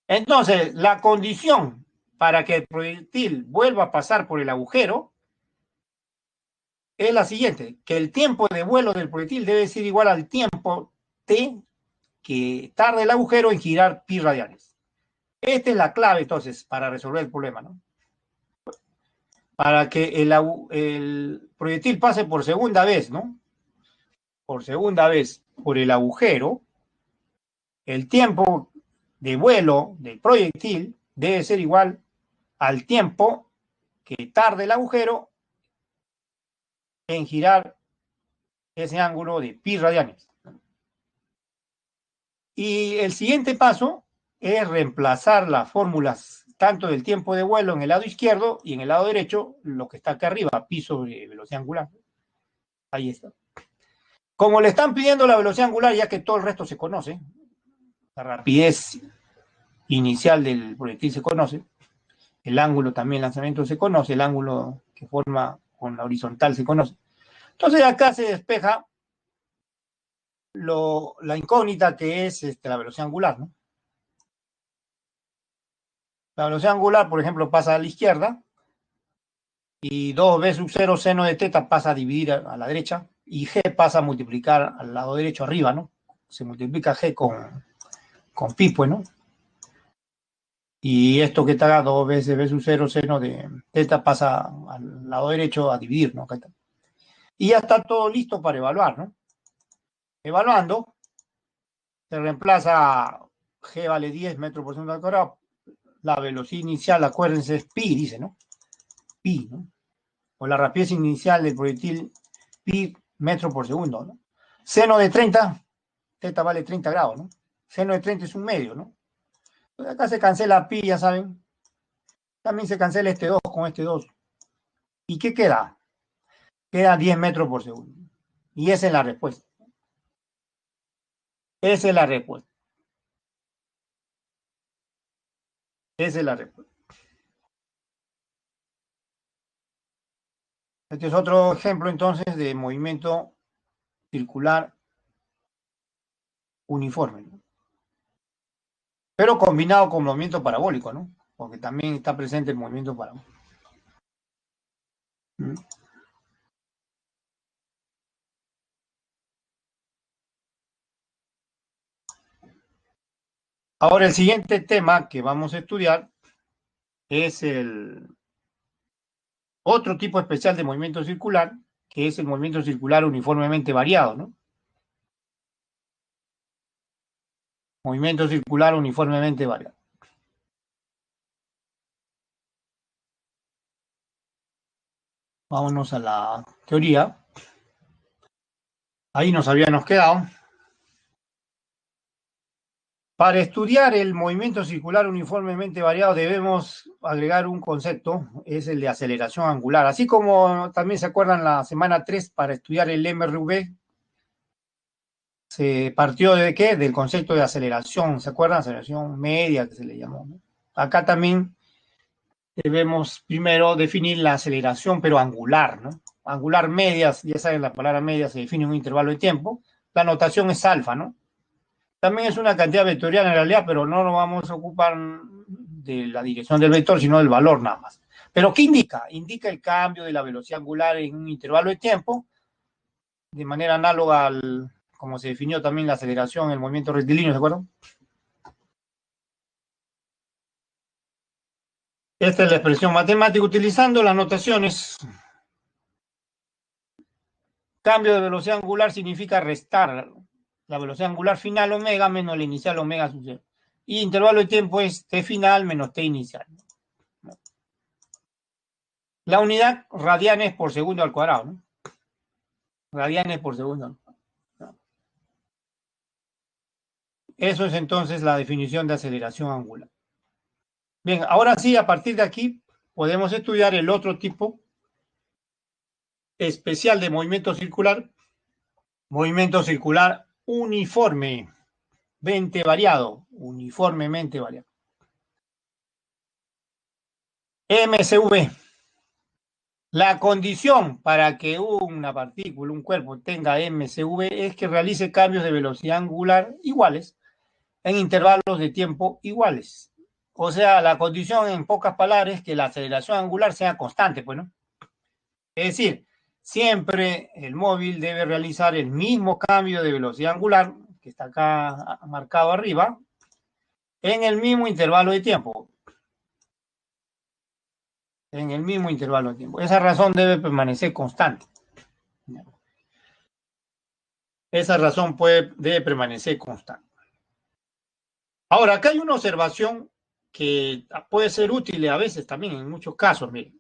Entonces, la condición para que el proyectil vuelva a pasar por el agujero es la siguiente, que el tiempo de vuelo del proyectil debe ser igual al tiempo t que tarda el agujero en girar pi radianes. Esta es la clave, entonces, para resolver el problema, ¿no? Para que el proyectil pase por segunda vez, ¿no? Por segunda vez por el agujero, el tiempo de vuelo del proyectil debe ser igual al tiempo que tarda el agujero en girar ese ángulo de pi radianes. Y el siguiente paso es reemplazar las fórmulas tanto del tiempo de vuelo en el lado izquierdo y en el lado derecho, lo que está acá arriba, pi sobre velocidad angular. Ahí está. Como le están pidiendo la velocidad angular, ya que todo el resto se conoce, la rapidez inicial del proyectil se conoce, el ángulo también, lanzamiento se conoce, el ángulo que forma con la horizontal se conoce. Entonces acá se despeja la incógnita que es la velocidad angular, ¿no? La velocidad angular, por ejemplo, pasa a la izquierda y 2b sub 0 seno de teta pasa a dividir a la derecha y g pasa a multiplicar al lado derecho arriba, ¿no? Se multiplica g con pi, pues, ¿no? Y esto que está 2 veces b sub 0 seno de teta pasa al lado derecho a dividir, ¿no? Acá está. Y ya está todo listo para evaluar, ¿no? Evaluando, se reemplaza g vale 10 metros por segundo al cuadrado. La velocidad inicial, acuérdense, es pi, dice, ¿no? Pi, ¿no? O la rapidez inicial del proyectil pi metro por segundo, ¿no? Seno de 30, teta vale 30 grados, ¿no? Seno de 30 es un medio, ¿no? Entonces acá se cancela pi, ya saben. También se cancela este 2 con este 2. ¿Y qué queda? Queda 10 metros por segundo. Y esa es la respuesta. Esa es la respuesta. Esa es la respuesta. Este es otro ejemplo entonces de movimiento circular uniforme, ¿no? Pero combinado con movimiento parabólico, ¿no? Porque también está presente el movimiento parabólico. ¿Mm? Ahora el siguiente tema que vamos a estudiar es el otro tipo especial de movimiento circular, que es el movimiento circular uniformemente variado, ¿no? Movimiento circular uniformemente variado. Vámonos a la teoría. Ahí nos habíamos quedado. Para estudiar el movimiento circular uniformemente variado debemos agregar un concepto, es el de aceleración angular. Así como también se acuerdan la semana 3 para estudiar el MRV, se partió de qué? Del concepto de aceleración, ¿se acuerdan? Aceleración media que se le llamó, ¿no? Acá también debemos primero definir la aceleración, pero angular, ¿no? Angular media, ya saben, la palabra media se define en un intervalo de tiempo. La notación es alfa, ¿no? También es una cantidad vectorial en realidad, pero no nos vamos a ocupar de la dirección del vector, sino del valor nada más. ¿Pero qué indica? Indica el cambio de la velocidad angular en un intervalo de tiempo, de manera análoga al, como se definió también la aceleración en el movimiento rectilíneo, ¿de acuerdo? Esta es la expresión matemática utilizando las notaciones. cambio de velocidad angular significa restar la velocidad angular final omega menos la inicial omega sub 0. Y intervalo de tiempo es t final menos t inicial. La unidad radianes por segundo al cuadrado, ¿no? Radianes por segundo. Eso es entonces la definición de aceleración angular. Bien, ahora sí, a partir de aquí podemos estudiar el otro tipo especial de movimiento circular uniformemente variado, uniformemente variado. MCV. La condición para que una partícula, un cuerpo, tenga MCV es que realice cambios de velocidad angular iguales en intervalos de tiempo iguales. O sea, la condición en pocas palabras es que la aceleración angular sea constante, pues, ¿no? Es decir, siempre el móvil debe realizar el mismo cambio de velocidad angular, que está acá marcado arriba, en el mismo intervalo de tiempo. En el mismo intervalo de tiempo. Esa razón debe permanecer constante. Esa razón debe permanecer constante. Ahora, acá hay una observación que puede ser útil a veces también, en muchos casos, miren.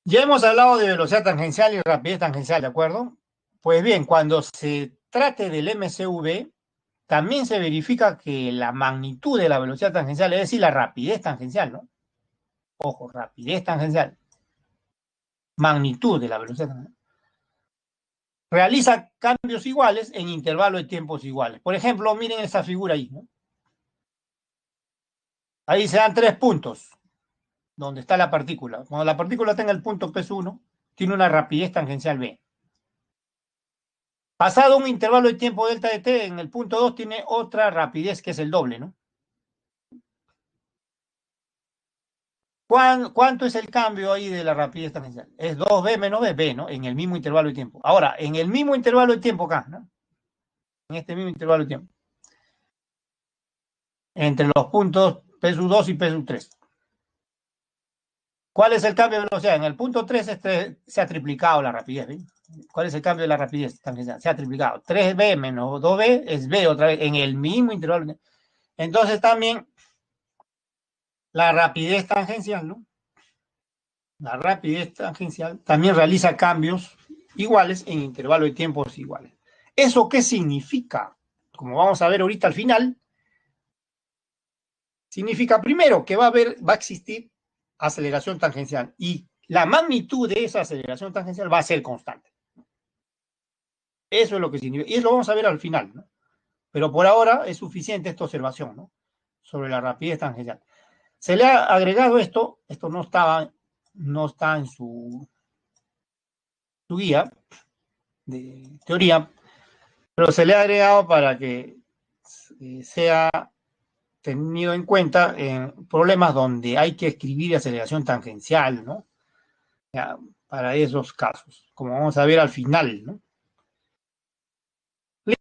Ya hemos hablado de velocidad tangencial y rapidez tangencial, ¿de acuerdo? Pues bien, cuando se trate del MCV, también se verifica que la magnitud de la velocidad tangencial, es decir, la rapidez tangencial, ¿no? Ojo, rapidez tangencial. Magnitud de la velocidad tangencial. Realiza cambios iguales en intervalos de tiempos iguales. Por ejemplo, miren esa figura ahí, ¿no? Ahí se dan 3 puntos donde está la partícula. Cuando la partícula tenga el punto P1, tiene una rapidez tangencial B. Pasado un intervalo de tiempo delta de t, en el punto 2 tiene otra rapidez que es el doble, ¿no? ¿Cuánto es el cambio ahí de la rapidez tangencial? Es 2b menos b, ¿no? En el mismo intervalo de tiempo. Ahora, en el mismo intervalo de tiempo acá, ¿no? En este mismo intervalo de tiempo. Entre los puntos P2 y P3. ¿Cuál es el cambio de velocidad? En el punto 3 se ha triplicado la rapidez, ¿ven? ¿Cuál es el cambio de la rapidez tangencial? Se ha triplicado. 3b menos 2b es b otra vez, en el mismo intervalo. Entonces también la rapidez tangencial, ¿no? La rapidez tangencial también realiza cambios iguales en intervalos de tiempos iguales. ¿Eso qué significa? Como vamos a ver ahorita al final, significa primero que va a existir aceleración tangencial y la magnitud de esa aceleración tangencial va a ser constante. Eso es lo que significa. Y eso lo vamos a ver al final, ¿no? Pero por ahora es suficiente esta observación, ¿no? Sobre la rapidez tangencial. Se le ha agregado esto no está en su guía de teoría, pero se le ha agregado para que sea tenido en cuenta en problemas donde hay que escribir aceleración tangencial, ¿no? Ya, para esos casos, como vamos a ver al final, ¿no?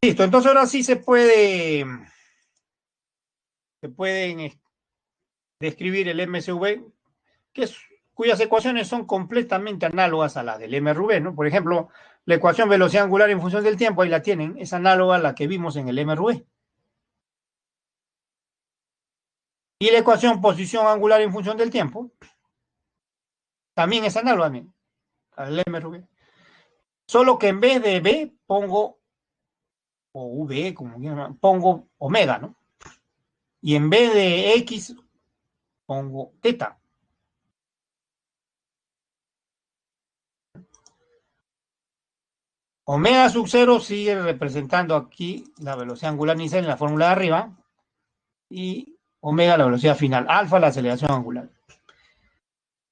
Listo, entonces ahora sí se pueden describir el MCV, cuyas ecuaciones son completamente análogas a las del MRV, ¿no? Por ejemplo, la ecuación velocidad angular en función del tiempo, ahí la tienen, es análoga a la que vimos en el MRV. Y la ecuación posición angular en función del tiempo también es análoga al MRV. Solo que en vez de B pongo, o V, como quieran, pongo omega, ¿no? Y en vez de X pongo teta. Omega sub 0 sigue representando aquí la velocidad angular inicial en la fórmula de arriba y omega la velocidad final, alfa la aceleración angular.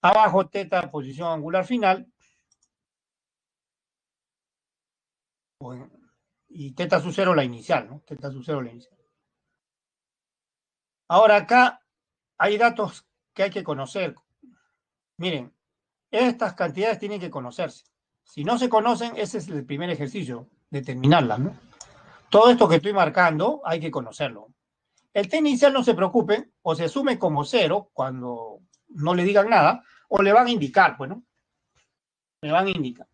Abajo teta posición angular final y teta sub 0 la inicial, ¿no? Teta sub 0 la inicial. Ahora acá hay datos que hay que conocer. Miren, estas cantidades tienen que conocerse. Si no se conocen, ese es el primer ejercicio, determinarlas, ¿no? Todo esto que estoy marcando hay que conocerlo. El t inicial no se preocupe, o se asume como 0 cuando no le digan nada, o le van a indicar, pues, ¿no? me van a indicar.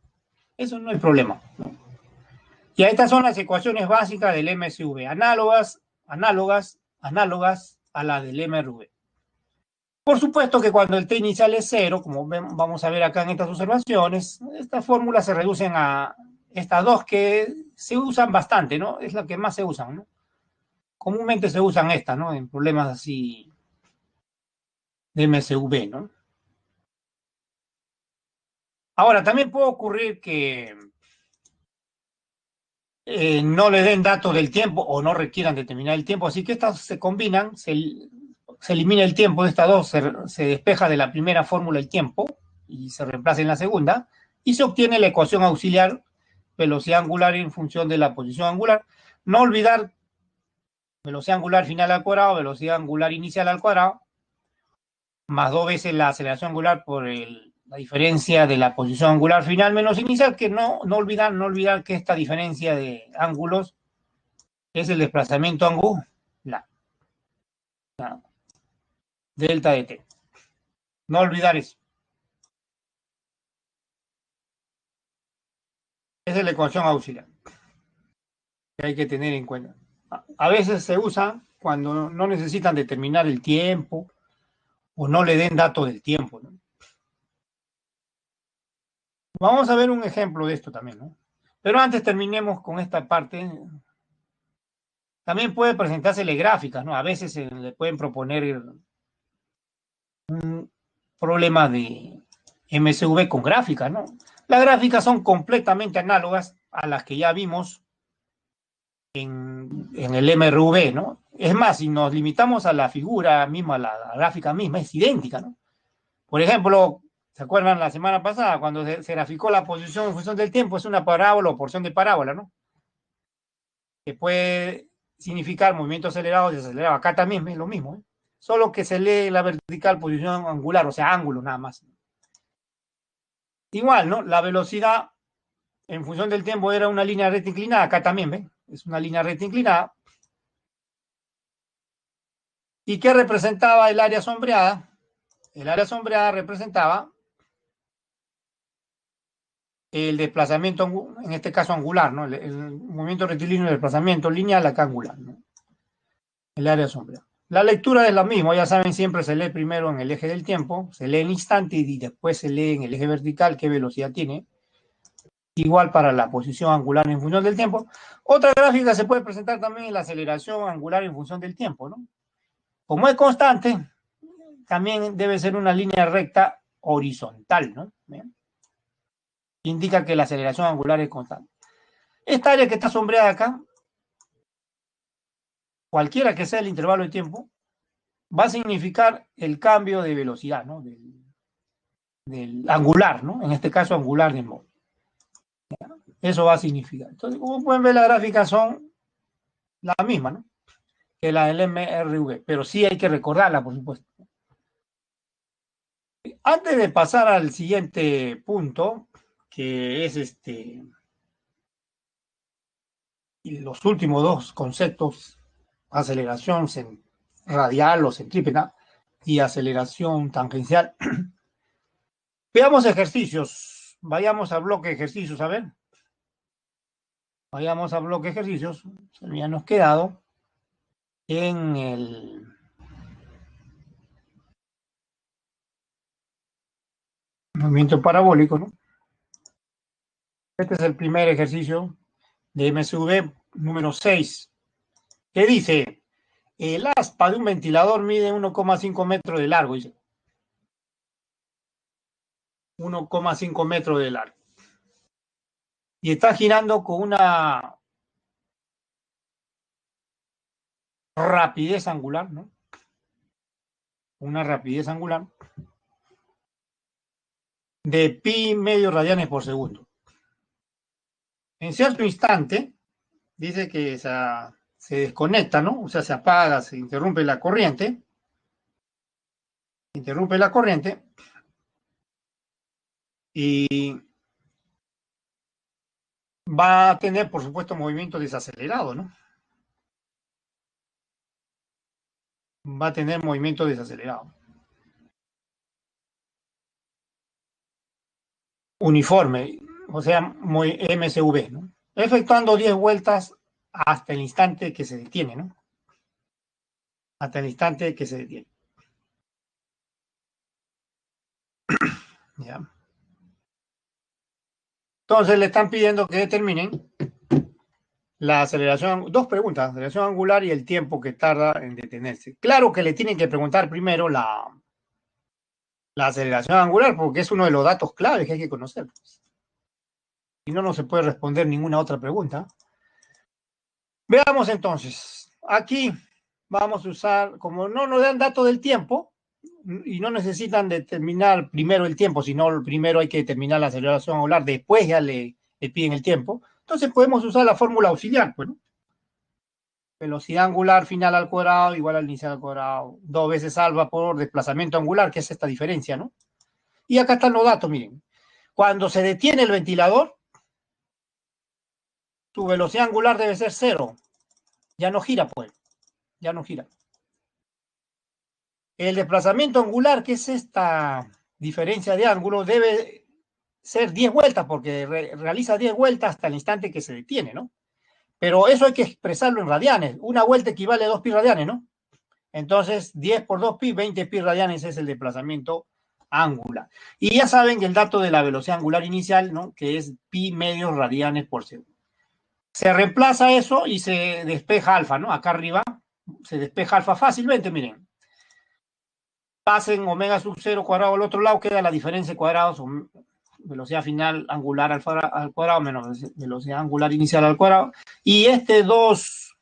Eso no es problema, ¿no? Y estas son las ecuaciones básicas del MSV, análogas a las del MRV. Por supuesto que cuando el T inicial es cero, como vamos a ver acá en estas observaciones, estas fórmulas se reducen a estas dos que se usan bastante, ¿no? Es la que más se usan, ¿no? Comúnmente se usan estas, ¿no? En problemas así de MSV, ¿no? Ahora, también puede ocurrir que no le den datos del tiempo o no requieran determinar el tiempo, así que estas se combinan, se elimina el tiempo de estas dos, se despeja de la primera fórmula el tiempo y se reemplaza en la segunda, y se obtiene la ecuación auxiliar velocidad angular en función de la posición angular. No olvidar velocidad angular final al cuadrado, velocidad angular inicial al cuadrado, más dos veces la aceleración angular por la diferencia de la posición angular final menos inicial, que no olvidar que esta diferencia de ángulos es el desplazamiento angular, la delta de t. No olvidar eso. Esa es la ecuación auxiliar que hay que tener en cuenta. A veces se usa cuando no necesitan determinar el tiempo o no le den datos del tiempo, ¿no? Vamos a ver un ejemplo de esto también, ¿no? Pero antes terminemos con esta parte. También puede presentársele gráficas, ¿no? A veces se le pueden proponer un problema de MSV con gráficas, ¿no? Las gráficas son completamente análogas a las que ya vimos en el MRV, ¿no? Es más, si nos limitamos a la figura misma, a la gráfica misma, es idéntica, ¿no? Por ejemplo, ¿se acuerdan la semana pasada cuando se graficó la posición en función del tiempo? Es una parábola o porción de parábola, ¿no? Que puede significar movimiento acelerado y desacelerado. Acá también es lo mismo, ¿eh? Solo que se lee la vertical posición angular, o sea, ángulo nada más. Igual, ¿no? La velocidad en función del tiempo era una línea recta inclinada, acá también, ¿ven? Es una línea recta inclinada. ¿Y qué representaba el área sombreada? El área sombreada representaba el desplazamiento, en este caso angular, ¿no? El movimiento rectilíneo de desplazamiento lineal acá angular, ¿no? El área sombreada. La lectura es la misma, ya saben, siempre se lee primero en el eje del tiempo, se lee en instante y después se lee en el eje vertical qué velocidad tiene. Igual para la posición angular en función del tiempo. Otra gráfica se puede presentar también en la aceleración angular en función del tiempo, ¿no? Como es constante, también debe ser una línea recta horizontal, ¿no? ¿Bien? Indica que la aceleración angular es constante. Esta área que está sombreada acá, cualquiera que sea el intervalo de tiempo, va a significar el cambio de velocidad, ¿no? Del angular, ¿no? En este caso, angular del móvil. Eso va a significar. Entonces, como pueden ver, las gráficas son la misma, ¿no? Que la del MRV, pero sí hay que recordarla, por supuesto. Antes de pasar al siguiente punto, que es los últimos dos conceptos, aceleración radial o centrípeta y aceleración tangencial, veamos ejercicios. Vayamos al bloque de ejercicios, a ver. Vayamos al bloque de ejercicios. Habíamos quedado en el movimiento parabólico, ¿no? Este es el primer ejercicio de MSV número 6, que dice, el aspa de un ventilador mide 1,5 metros de largo, dice. 1,5 metros de largo. Y está girando con una rapidez angular, ¿no? Una rapidez angular de pi medio radianes por segundo. En cierto instante, dice que se desconecta, ¿no? O sea, se apaga, se interrumpe la corriente. Interrumpe la corriente y va a tener, por supuesto, movimiento desacelerado, ¿no? Va a tener movimiento desacelerado. uniforme, o sea, muy MSV, ¿no? Efectuando 10 vueltas hasta el instante que se detiene, ¿no? Hasta el instante que se detiene. ¿Ya? Entonces le están pidiendo que determinen la aceleración, dos preguntas, aceleración angular y el tiempo que tarda en detenerse. Claro que le tienen que preguntar primero la aceleración angular, porque es uno de los datos claves que hay que conocer. Si no, no se puede responder ninguna otra pregunta. Veamos entonces. Aquí vamos a usar, como no nos dan datos del tiempo y no necesitan determinar primero el tiempo, sino primero hay que determinar la aceleración angular, después ya le piden el tiempo. Entonces podemos usar la fórmula auxiliar, pues, ¿no? Velocidad angular final al cuadrado igual al inicial al cuadrado, 2 veces alfa por desplazamiento angular, que es esta diferencia, ¿no? Y acá están los datos, miren. Cuando se detiene el ventilador, su velocidad angular debe ser 0. Ya no gira, pues. Ya no gira. El desplazamiento angular, que es esta diferencia de ángulo, debe ser 10 vueltas, porque realiza 10 vueltas hasta el instante que se detiene, ¿no? Pero eso hay que expresarlo en radianes. Una vuelta equivale a 2 pi radianes, ¿no? Entonces, 10 por 2 pi, 20 pi radianes es el desplazamiento angular. Y ya saben que el dato de la velocidad angular inicial, ¿no? Que es pi medios radianes por segundo. Se reemplaza eso y se despeja alfa, ¿no? Acá arriba se despeja alfa fácilmente, miren. Pasen omega sub 0 cuadrado al otro lado, queda la diferencia de cuadrados, velocidad final angular al cuadrado menos velocidad angular inicial al cuadrado. Y este 2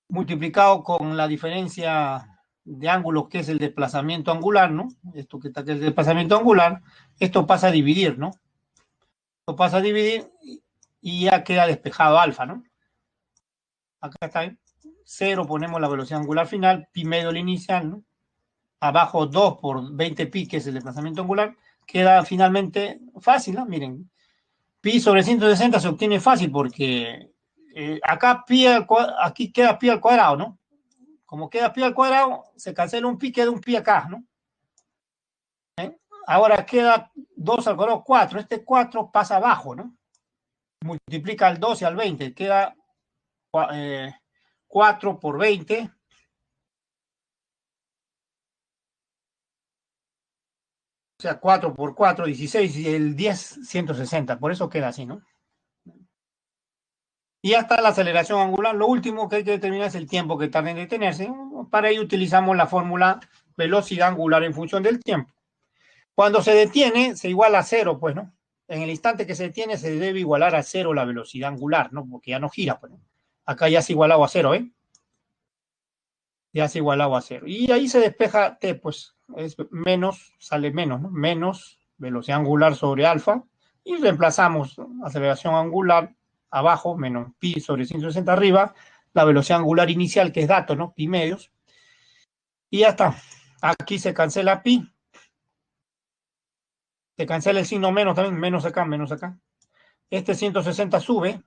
multiplicado con la diferencia de ángulos, que es el desplazamiento angular, ¿no? Esto que está aquí es el desplazamiento angular, esto pasa a dividir, ¿no? Esto pasa a dividir y ya queda despejado alfa, ¿no? Acá está, ¿eh? 0 ponemos la velocidad angular final, pi medio el inicial, ¿no? Abajo 2 por 20 pi, que es el desplazamiento angular, queda finalmente fácil, ¿no? Miren, pi sobre 160 se obtiene fácil porque acá aquí queda pi al cuadrado, ¿no? Como queda pi al cuadrado, se cancela un pi, queda un pi acá, ¿no? Ahora queda 2 al cuadrado, 4. Este 4 pasa abajo, ¿no? Multiplica al 2 y al 20, queda 4 por 20. O sea, 4 por 4, 16, y el 10, 160. Por eso queda así, ¿no? Y ya está la aceleración angular. Lo último que hay que determinar es el tiempo que tarda en detenerse. Para ello utilizamos la fórmula velocidad angular en función del tiempo. Cuando se detiene, se iguala a 0, pues, ¿no? En el instante que se detiene, se debe igualar a 0 la velocidad angular, ¿no? Porque ya no gira, pues, ¿no? Acá ya se igualado a 0, ¿eh? Ya se igualado a 0. Y ahí se despeja t, pues, es menos, sale menos, ¿no? Menos velocidad angular sobre alfa. Y reemplazamos, ¿no? Aceleración angular abajo, menos pi sobre 160 arriba, la velocidad angular inicial, que es dato, ¿no? Pi medios. Y ya está. Aquí se cancela pi. Se cancela el signo menos también, menos acá, menos acá. Este 160 sube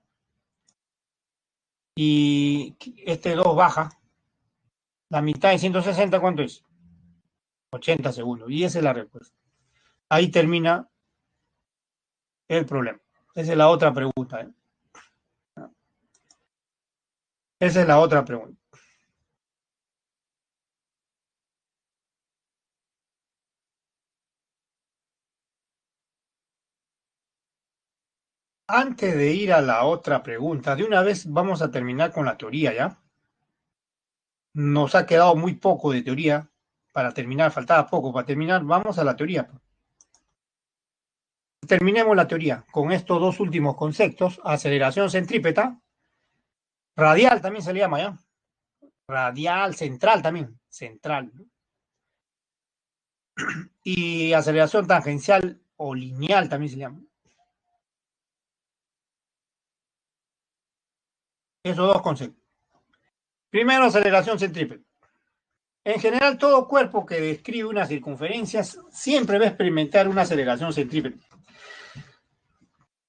y este 2 baja. La mitad de 160, ¿cuánto es? 80 segundos. Y esa es la respuesta. Ahí termina el problema. Esa es la otra pregunta, ¿eh? Esa es la otra pregunta. Antes de ir a la otra pregunta, de una vez vamos a terminar con la teoría, ¿ya? Nos ha quedado muy poco de teoría para terminar, faltaba poco para terminar. Vamos a la teoría. Terminemos la teoría con estos dos últimos conceptos: aceleración centrípeta, radial también se le llama, ¿ya? Radial, central también, central, ¿no? Y aceleración tangencial o lineal también se llama. Esos dos conceptos. Primero, aceleración centrípeta. En general, todo cuerpo que describe una circunferencia siempre va a experimentar una aceleración centrípeta.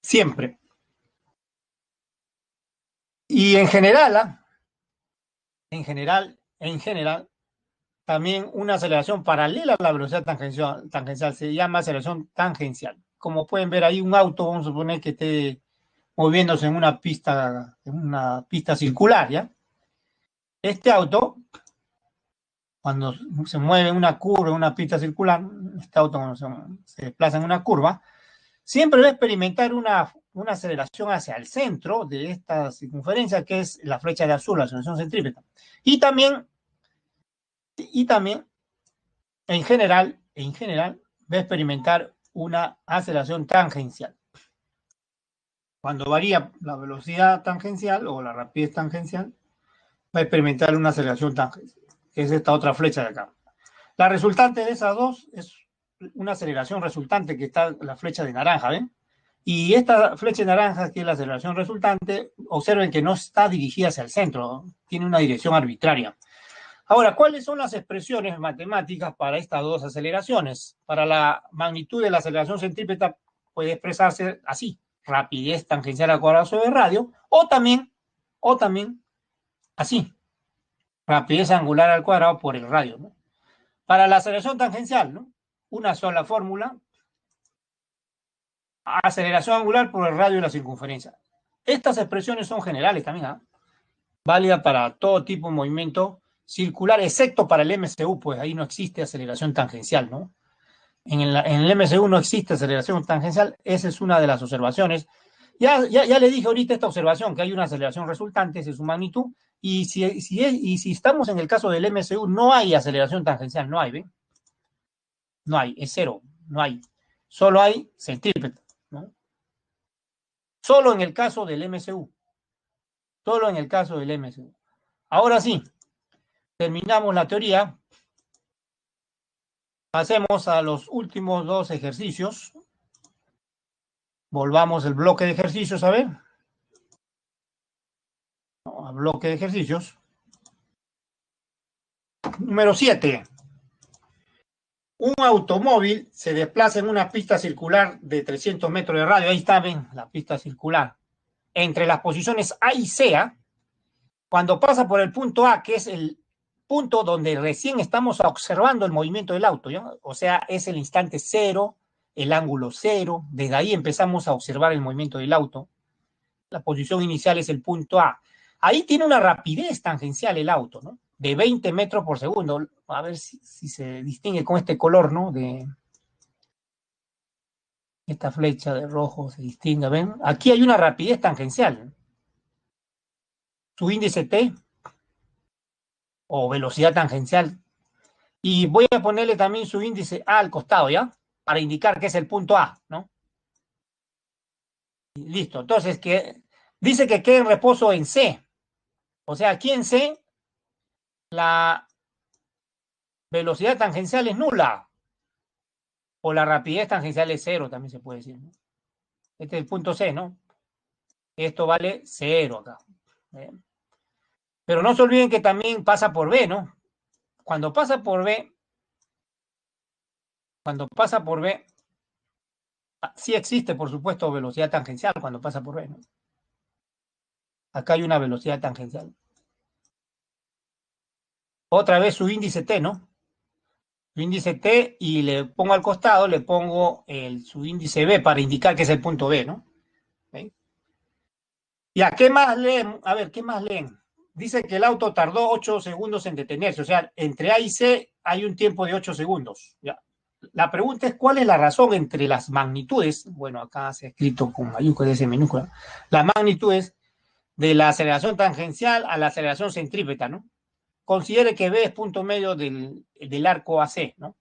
Siempre. Y en general, también una aceleración paralela a la velocidad tangencial, se llama aceleración tangencial. Como pueden ver ahí, un auto, vamos a suponer que esté moviéndose en una pista circular, ¿ya? Este auto, cuando se mueve en una curva, en una pista circular, este auto cuando se desplaza en una curva, siempre va a experimentar una aceleración hacia el centro de esta circunferencia, que es la flecha de azul, la aceleración centrípeta. Y también, en general, va a experimentar una aceleración tangencial. Cuando varía la velocidad tangencial o la rapidez tangencial, va a experimentar una aceleración tangencial, que es esta otra flecha de acá. La resultante de esas dos es una aceleración resultante, que está la flecha de naranja, ¿ven? Y esta flecha de naranja, que es la aceleración resultante, observen que no está dirigida hacia el centro, tiene una dirección arbitraria. Ahora, ¿cuáles son las expresiones matemáticas para estas dos aceleraciones? Para la magnitud de la aceleración centrípeta puede expresarse así: rapidez tangencial al cuadrado sobre radio, o también así: rapidez angular al cuadrado por el radio, ¿no? Para la aceleración tangencial, ¿no? Una sola fórmula: aceleración angular por el radio de la circunferencia. Estas expresiones son generales también, ¿eh? Válida para todo tipo de movimiento circular, excepto para el MCU, pues ahí no existe aceleración tangencial, ¿no? En el MCU no existe aceleración tangencial, esa es una de las observaciones. Ya le dije ahorita esta observación, que hay una aceleración resultante, esa es su magnitud, y si estamos en el caso del MCU, no hay aceleración tangencial, no hay, ¿ven? No hay, es cero, no hay. Solo hay centrípeta, ¿no? Solo en el caso del MCU. Solo en el caso del MCU. Ahora sí, terminamos la teoría. Pasemos a los últimos dos ejercicios. Volvamos el bloque de ejercicios, a ver. A bloque de ejercicios. Número 7. Un automóvil se desplaza en una pista circular de 300 metros de radio. Ahí está, ven, la pista circular. Entre las posiciones A y C, cuando pasa por el punto A, que es el punto donde recién estamos observando el movimiento del auto, ¿ya? O sea, es el instante cero, el ángulo cero, desde ahí empezamos a observar el movimiento del auto. La posición inicial es el punto A. Ahí tiene una rapidez tangencial el auto, ¿no? De 20 metros por segundo. A ver si se distingue con este color, ¿no? De esta flecha de rojo se distingue, ¿ven? Aquí hay una rapidez tangencial. Su índice T o velocidad tangencial. Y voy a ponerle también su índice A al costado, ¿ya? Para indicar que es el punto A, ¿no? Listo. Entonces, dice que queda en reposo en C. O sea, aquí en C, la velocidad tangencial es nula. O la rapidez tangencial es cero, también se puede decir, ¿no? Este es el punto C, ¿no? Esto vale cero acá. Pero no se olviden que también pasa por B, ¿no? Cuando pasa por B, sí existe, por supuesto, velocidad tangencial cuando pasa por B, ¿no? Acá hay una velocidad tangencial. Otra vez su índice T, ¿no? Su índice T, y le pongo al costado, le pongo su índice B para indicar que es el punto B, ¿no? ¿Ven? ¿Y a qué más leen? A ver, ¿qué más leen? Dice que el auto tardó 8 segundos en detenerse, o sea, entre A y C hay un tiempo de 8 segundos. ¿Ya? La pregunta es, ¿cuál es la razón entre las magnitudes? Bueno, acá se ha escrito con mayúsculas y minúsculas. Las magnitudes de la aceleración tangencial a la aceleración centrípeta, ¿no? Considere que B es punto medio del arco AC, ¿no?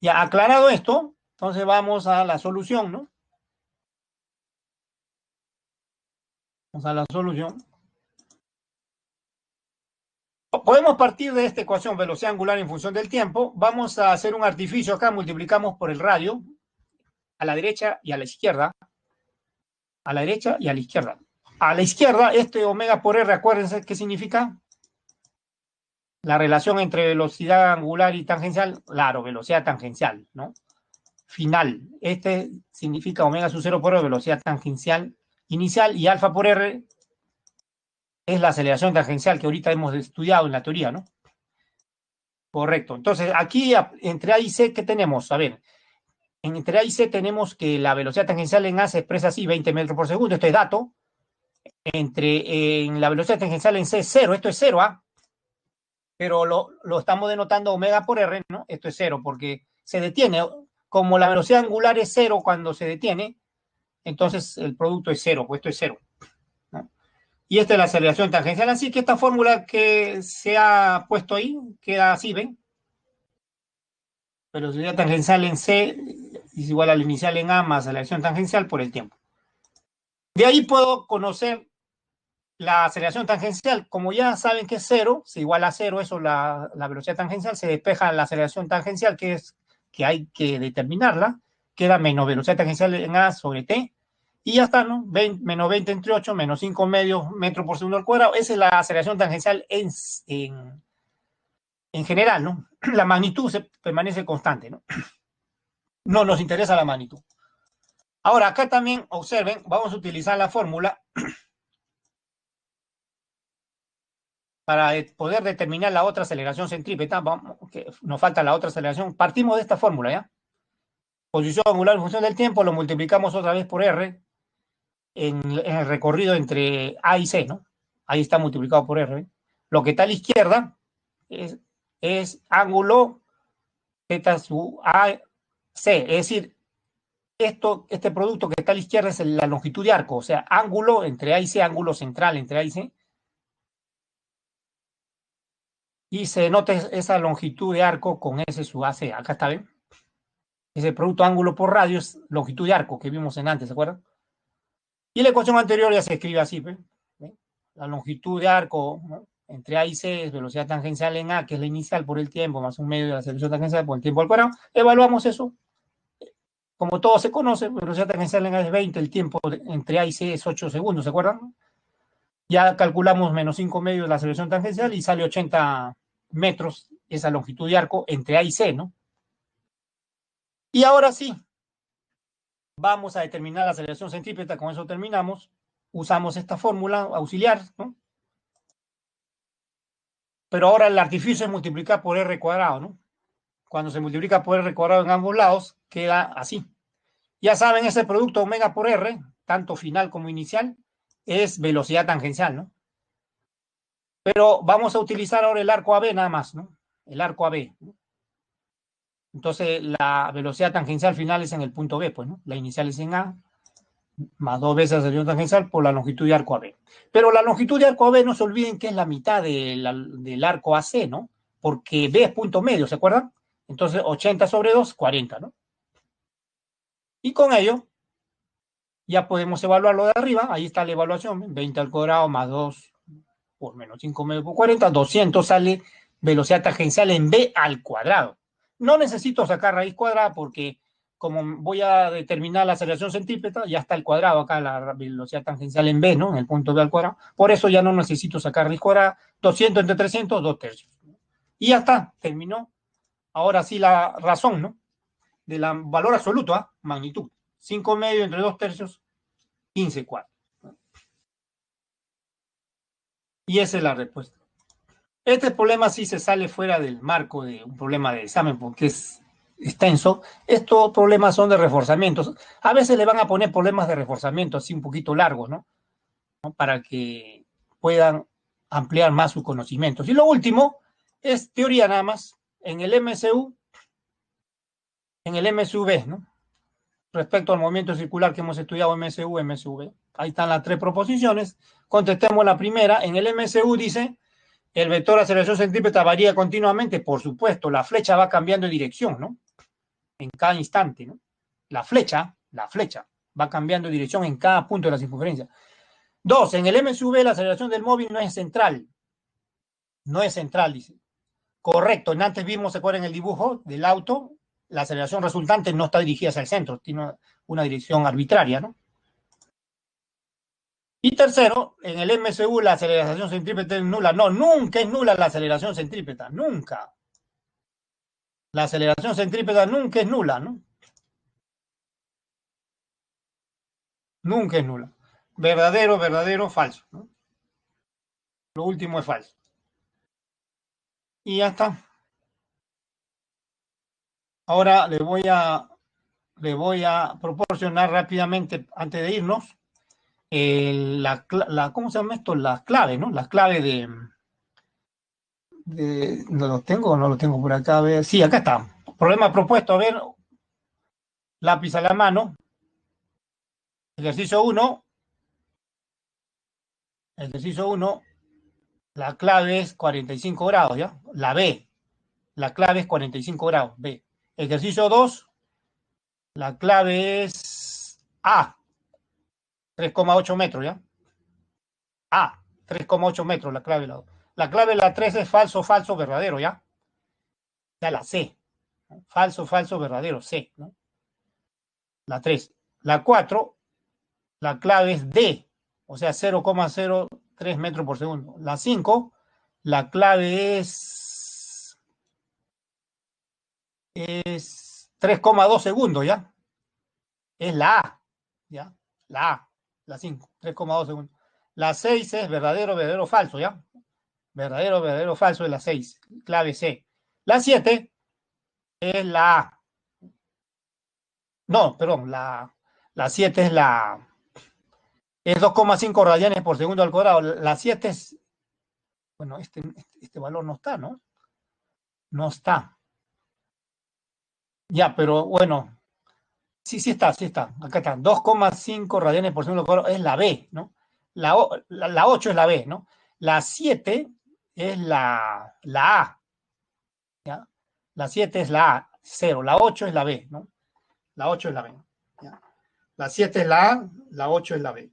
Ya aclarado esto, entonces vamos a la solución, ¿no? Vamos a la solución. Podemos partir de esta ecuación, velocidad angular en función del tiempo. Vamos a hacer un artificio acá, multiplicamos por el radio, a la derecha y a la izquierda. A la derecha y a la izquierda. A la izquierda, este omega por R, acuérdense qué significa. La relación entre velocidad angular y tangencial, claro, velocidad tangencial, ¿no? Final. Este significa omega sub 0 por R, velocidad tangencial inicial, y alfa por R es la aceleración tangencial que ahorita hemos estudiado en la teoría, ¿no? Correcto. Entonces, aquí entre A y C, ¿qué tenemos? A ver, entre A y C tenemos que la velocidad tangencial en A se expresa así, 20 metros por segundo. Esto es dato. En la velocidad tangencial en C es cero. Esto es cero, ¿ah? Pero lo estamos denotando omega por R, ¿no? Esto es cero porque se detiene. Como la velocidad angular es cero cuando se detiene, entonces el producto es cero, pues esto es cero, ¿no? Y esta es la aceleración tangencial. Así que esta fórmula que se ha puesto ahí queda así, ¿ven? Velocidad tangencial en C es igual a la inicial en A más aceleración tangencial por el tiempo. De ahí puedo conocer la aceleración tangencial. Como ya saben que es cero, se iguala a cero, eso la velocidad tangencial, se despeja la aceleración tangencial, que es que hay que determinarla, queda menos velocidad tangencial en A sobre T, y ya está, ¿no? Menos 20 entre 8, menos 5 medios metros por segundo al cuadrado. Esa es la aceleración tangencial en general, ¿no? La magnitud permanece constante, ¿no? No nos interesa la magnitud. Ahora, acá también, observen, vamos a utilizar la fórmula para poder determinar la otra aceleración centrípeta. Vamos, que nos falta la otra aceleración. Partimos de esta fórmula, ¿ya? Posición angular en función del tiempo, lo multiplicamos otra vez por R en el recorrido entre A y C, ¿no? Ahí está multiplicado por R. Lo que está a la izquierda es ángulo θ sub A C, es decir, este producto que está a la izquierda es la longitud de arco, o sea, ángulo entre A y C, ángulo central entre A y C, y se denota esa longitud de arco con S sub AC. Acá está, ¿ven? Ese producto ángulo por radio es longitud de arco que vimos en antes, ¿se acuerdan? Y la ecuación anterior ya se escribe así, ¿ven? La longitud de arco, ¿no? Entre A y C es velocidad tangencial en A, que es la inicial por el tiempo, más un medio de la aceleración tangencial por el tiempo al cuadrado. Evaluamos eso. Como todo se conoce, velocidad tangencial en A es 20, el tiempo entre A y C es 8 segundos, ¿se acuerdan? Ya calculamos menos 5 medios de la aceleración tangencial y sale 80 metros esa longitud de arco entre A y C, ¿no? Y ahora sí, vamos a determinar la aceleración centrípeta, con eso terminamos. Usamos esta fórmula auxiliar, ¿no? Pero ahora el artificio es multiplicar por R cuadrado, ¿no? Cuando se multiplica por R cuadrado en ambos lados, queda así. Ya saben, ese producto omega por R, tanto final como inicial, es velocidad tangencial, ¿no? Pero vamos a utilizar ahora el arco AB nada más, ¿no? El arco AB, ¿no? Entonces, la velocidad tangencial final es en el punto B, pues, ¿no? La inicial es en A, más 2 veces la aceleración tangencial por la longitud de arco AB. Pero la longitud de arco AB, no se olviden que es la mitad del arco AC, ¿no? Porque B es punto medio, ¿se acuerdan? Entonces, 80 sobre 2, 40, ¿no? Y con ello, ya podemos evaluar lo de arriba. Ahí está la evaluación, 20 al cuadrado más 2 por menos 5 medio por 40, 200 sale velocidad tangencial en B al cuadrado. No necesito sacar raíz cuadrada porque como voy a determinar la aceleración centrípeta, ya está el cuadrado acá, la velocidad tangencial en B, ¿no? En el punto B al cuadrado. Por eso ya no necesito sacar raíz cuadrada. 200 entre 300, 2 tercios. Y ya está, terminó. Ahora sí la razón, ¿no? De la valor absoluto, ¿ah? Magnitud. 5 medio entre 2 tercios, 15 cuartos. Y esa es la respuesta. Este problema sí se sale fuera del marco de un problema de examen porque es extenso. Estos problemas son de reforzamientos. A veces le van a poner problemas de reforzamiento así un poquito largos, ¿no? Para que puedan ampliar más sus conocimientos. Y lo último es teoría nada más. En el MSV, ¿no? Respecto al movimiento circular que hemos estudiado, MSU, MSV. Ahí están las tres proposiciones. Contestemos la primera. En el MSU dice: el vector de aceleración centrípeta varía continuamente, por supuesto, la flecha va cambiando de dirección, ¿no? En cada instante, ¿no? La flecha va cambiando de dirección en cada punto de la circunferencia. Dos, en el MSV la aceleración del móvil no es central. No es central, dice. Correcto, en antes vimos, ¿se acuerdan el dibujo del auto? La aceleración resultante no está dirigida hacia el centro, tiene una dirección arbitraria, ¿no? Y tercero, en el MSU la aceleración centrípeta es nula. No, nunca es nula la aceleración centrípeta, nunca. La aceleración centrípeta nunca es nula, ¿no? Nunca es nula. Verdadero, verdadero, falso, ¿no? Lo último es falso. Y ya está. Ahora le voy a proporcionar rápidamente, antes de irnos, ¿cómo se llama esto? Las claves, ¿no? Las claves ¿no lo tengo o no lo tengo por acá? A ver, sí, acá está. Problema propuesto, a ver, lápiz a la mano. Ejercicio 1, ejercicio 1, la clave es 45 grados, ¿ya? La B, la clave es 45 grados, B. Ejercicio 2, la clave es A, 3,8 metros, ¿ya? A, 3,8 metros la clave. La clave la 3 es falso, falso, verdadero, ¿ya? Ya la C. ¿No? Falso, falso, verdadero, C, ¿no? La 3. La 4, la clave es D, o sea, 0,03 metros por segundo. La 5, la clave es 3,2 segundos, ¿ya? Es la A, ¿ya? La A, la 5, 3,2 segundos. La 6 es verdadero, verdadero, falso, ¿ya? Verdadero, verdadero, falso es la 6, clave C. La 7 es la A. No, perdón, la 7 es 2,5 radianes por segundo al cuadrado. La 7 es, bueno, este valor no está, ¿no? No está. Ya, pero bueno, sí, sí está, sí está. Acá está, 2,5 radianes por segundo al cuadrado es la B, ¿no? La 8 es la B, ¿no? La 7 es la A, ¿ya? La 7 es la A, 0. La 8 es la B, ¿no? La 8 es la B, ¿ya? La 7 es la A, la 8 es la B.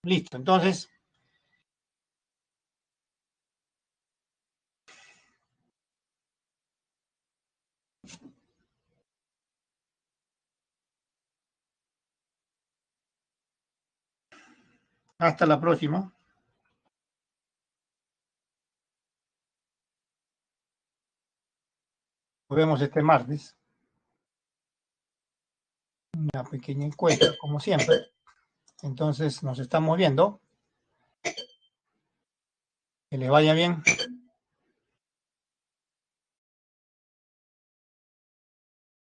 Listo, entonces, hasta la próxima. Nos vemos este martes. Una pequeña encuesta, como siempre. Entonces, nos estamos viendo. Que les vaya bien.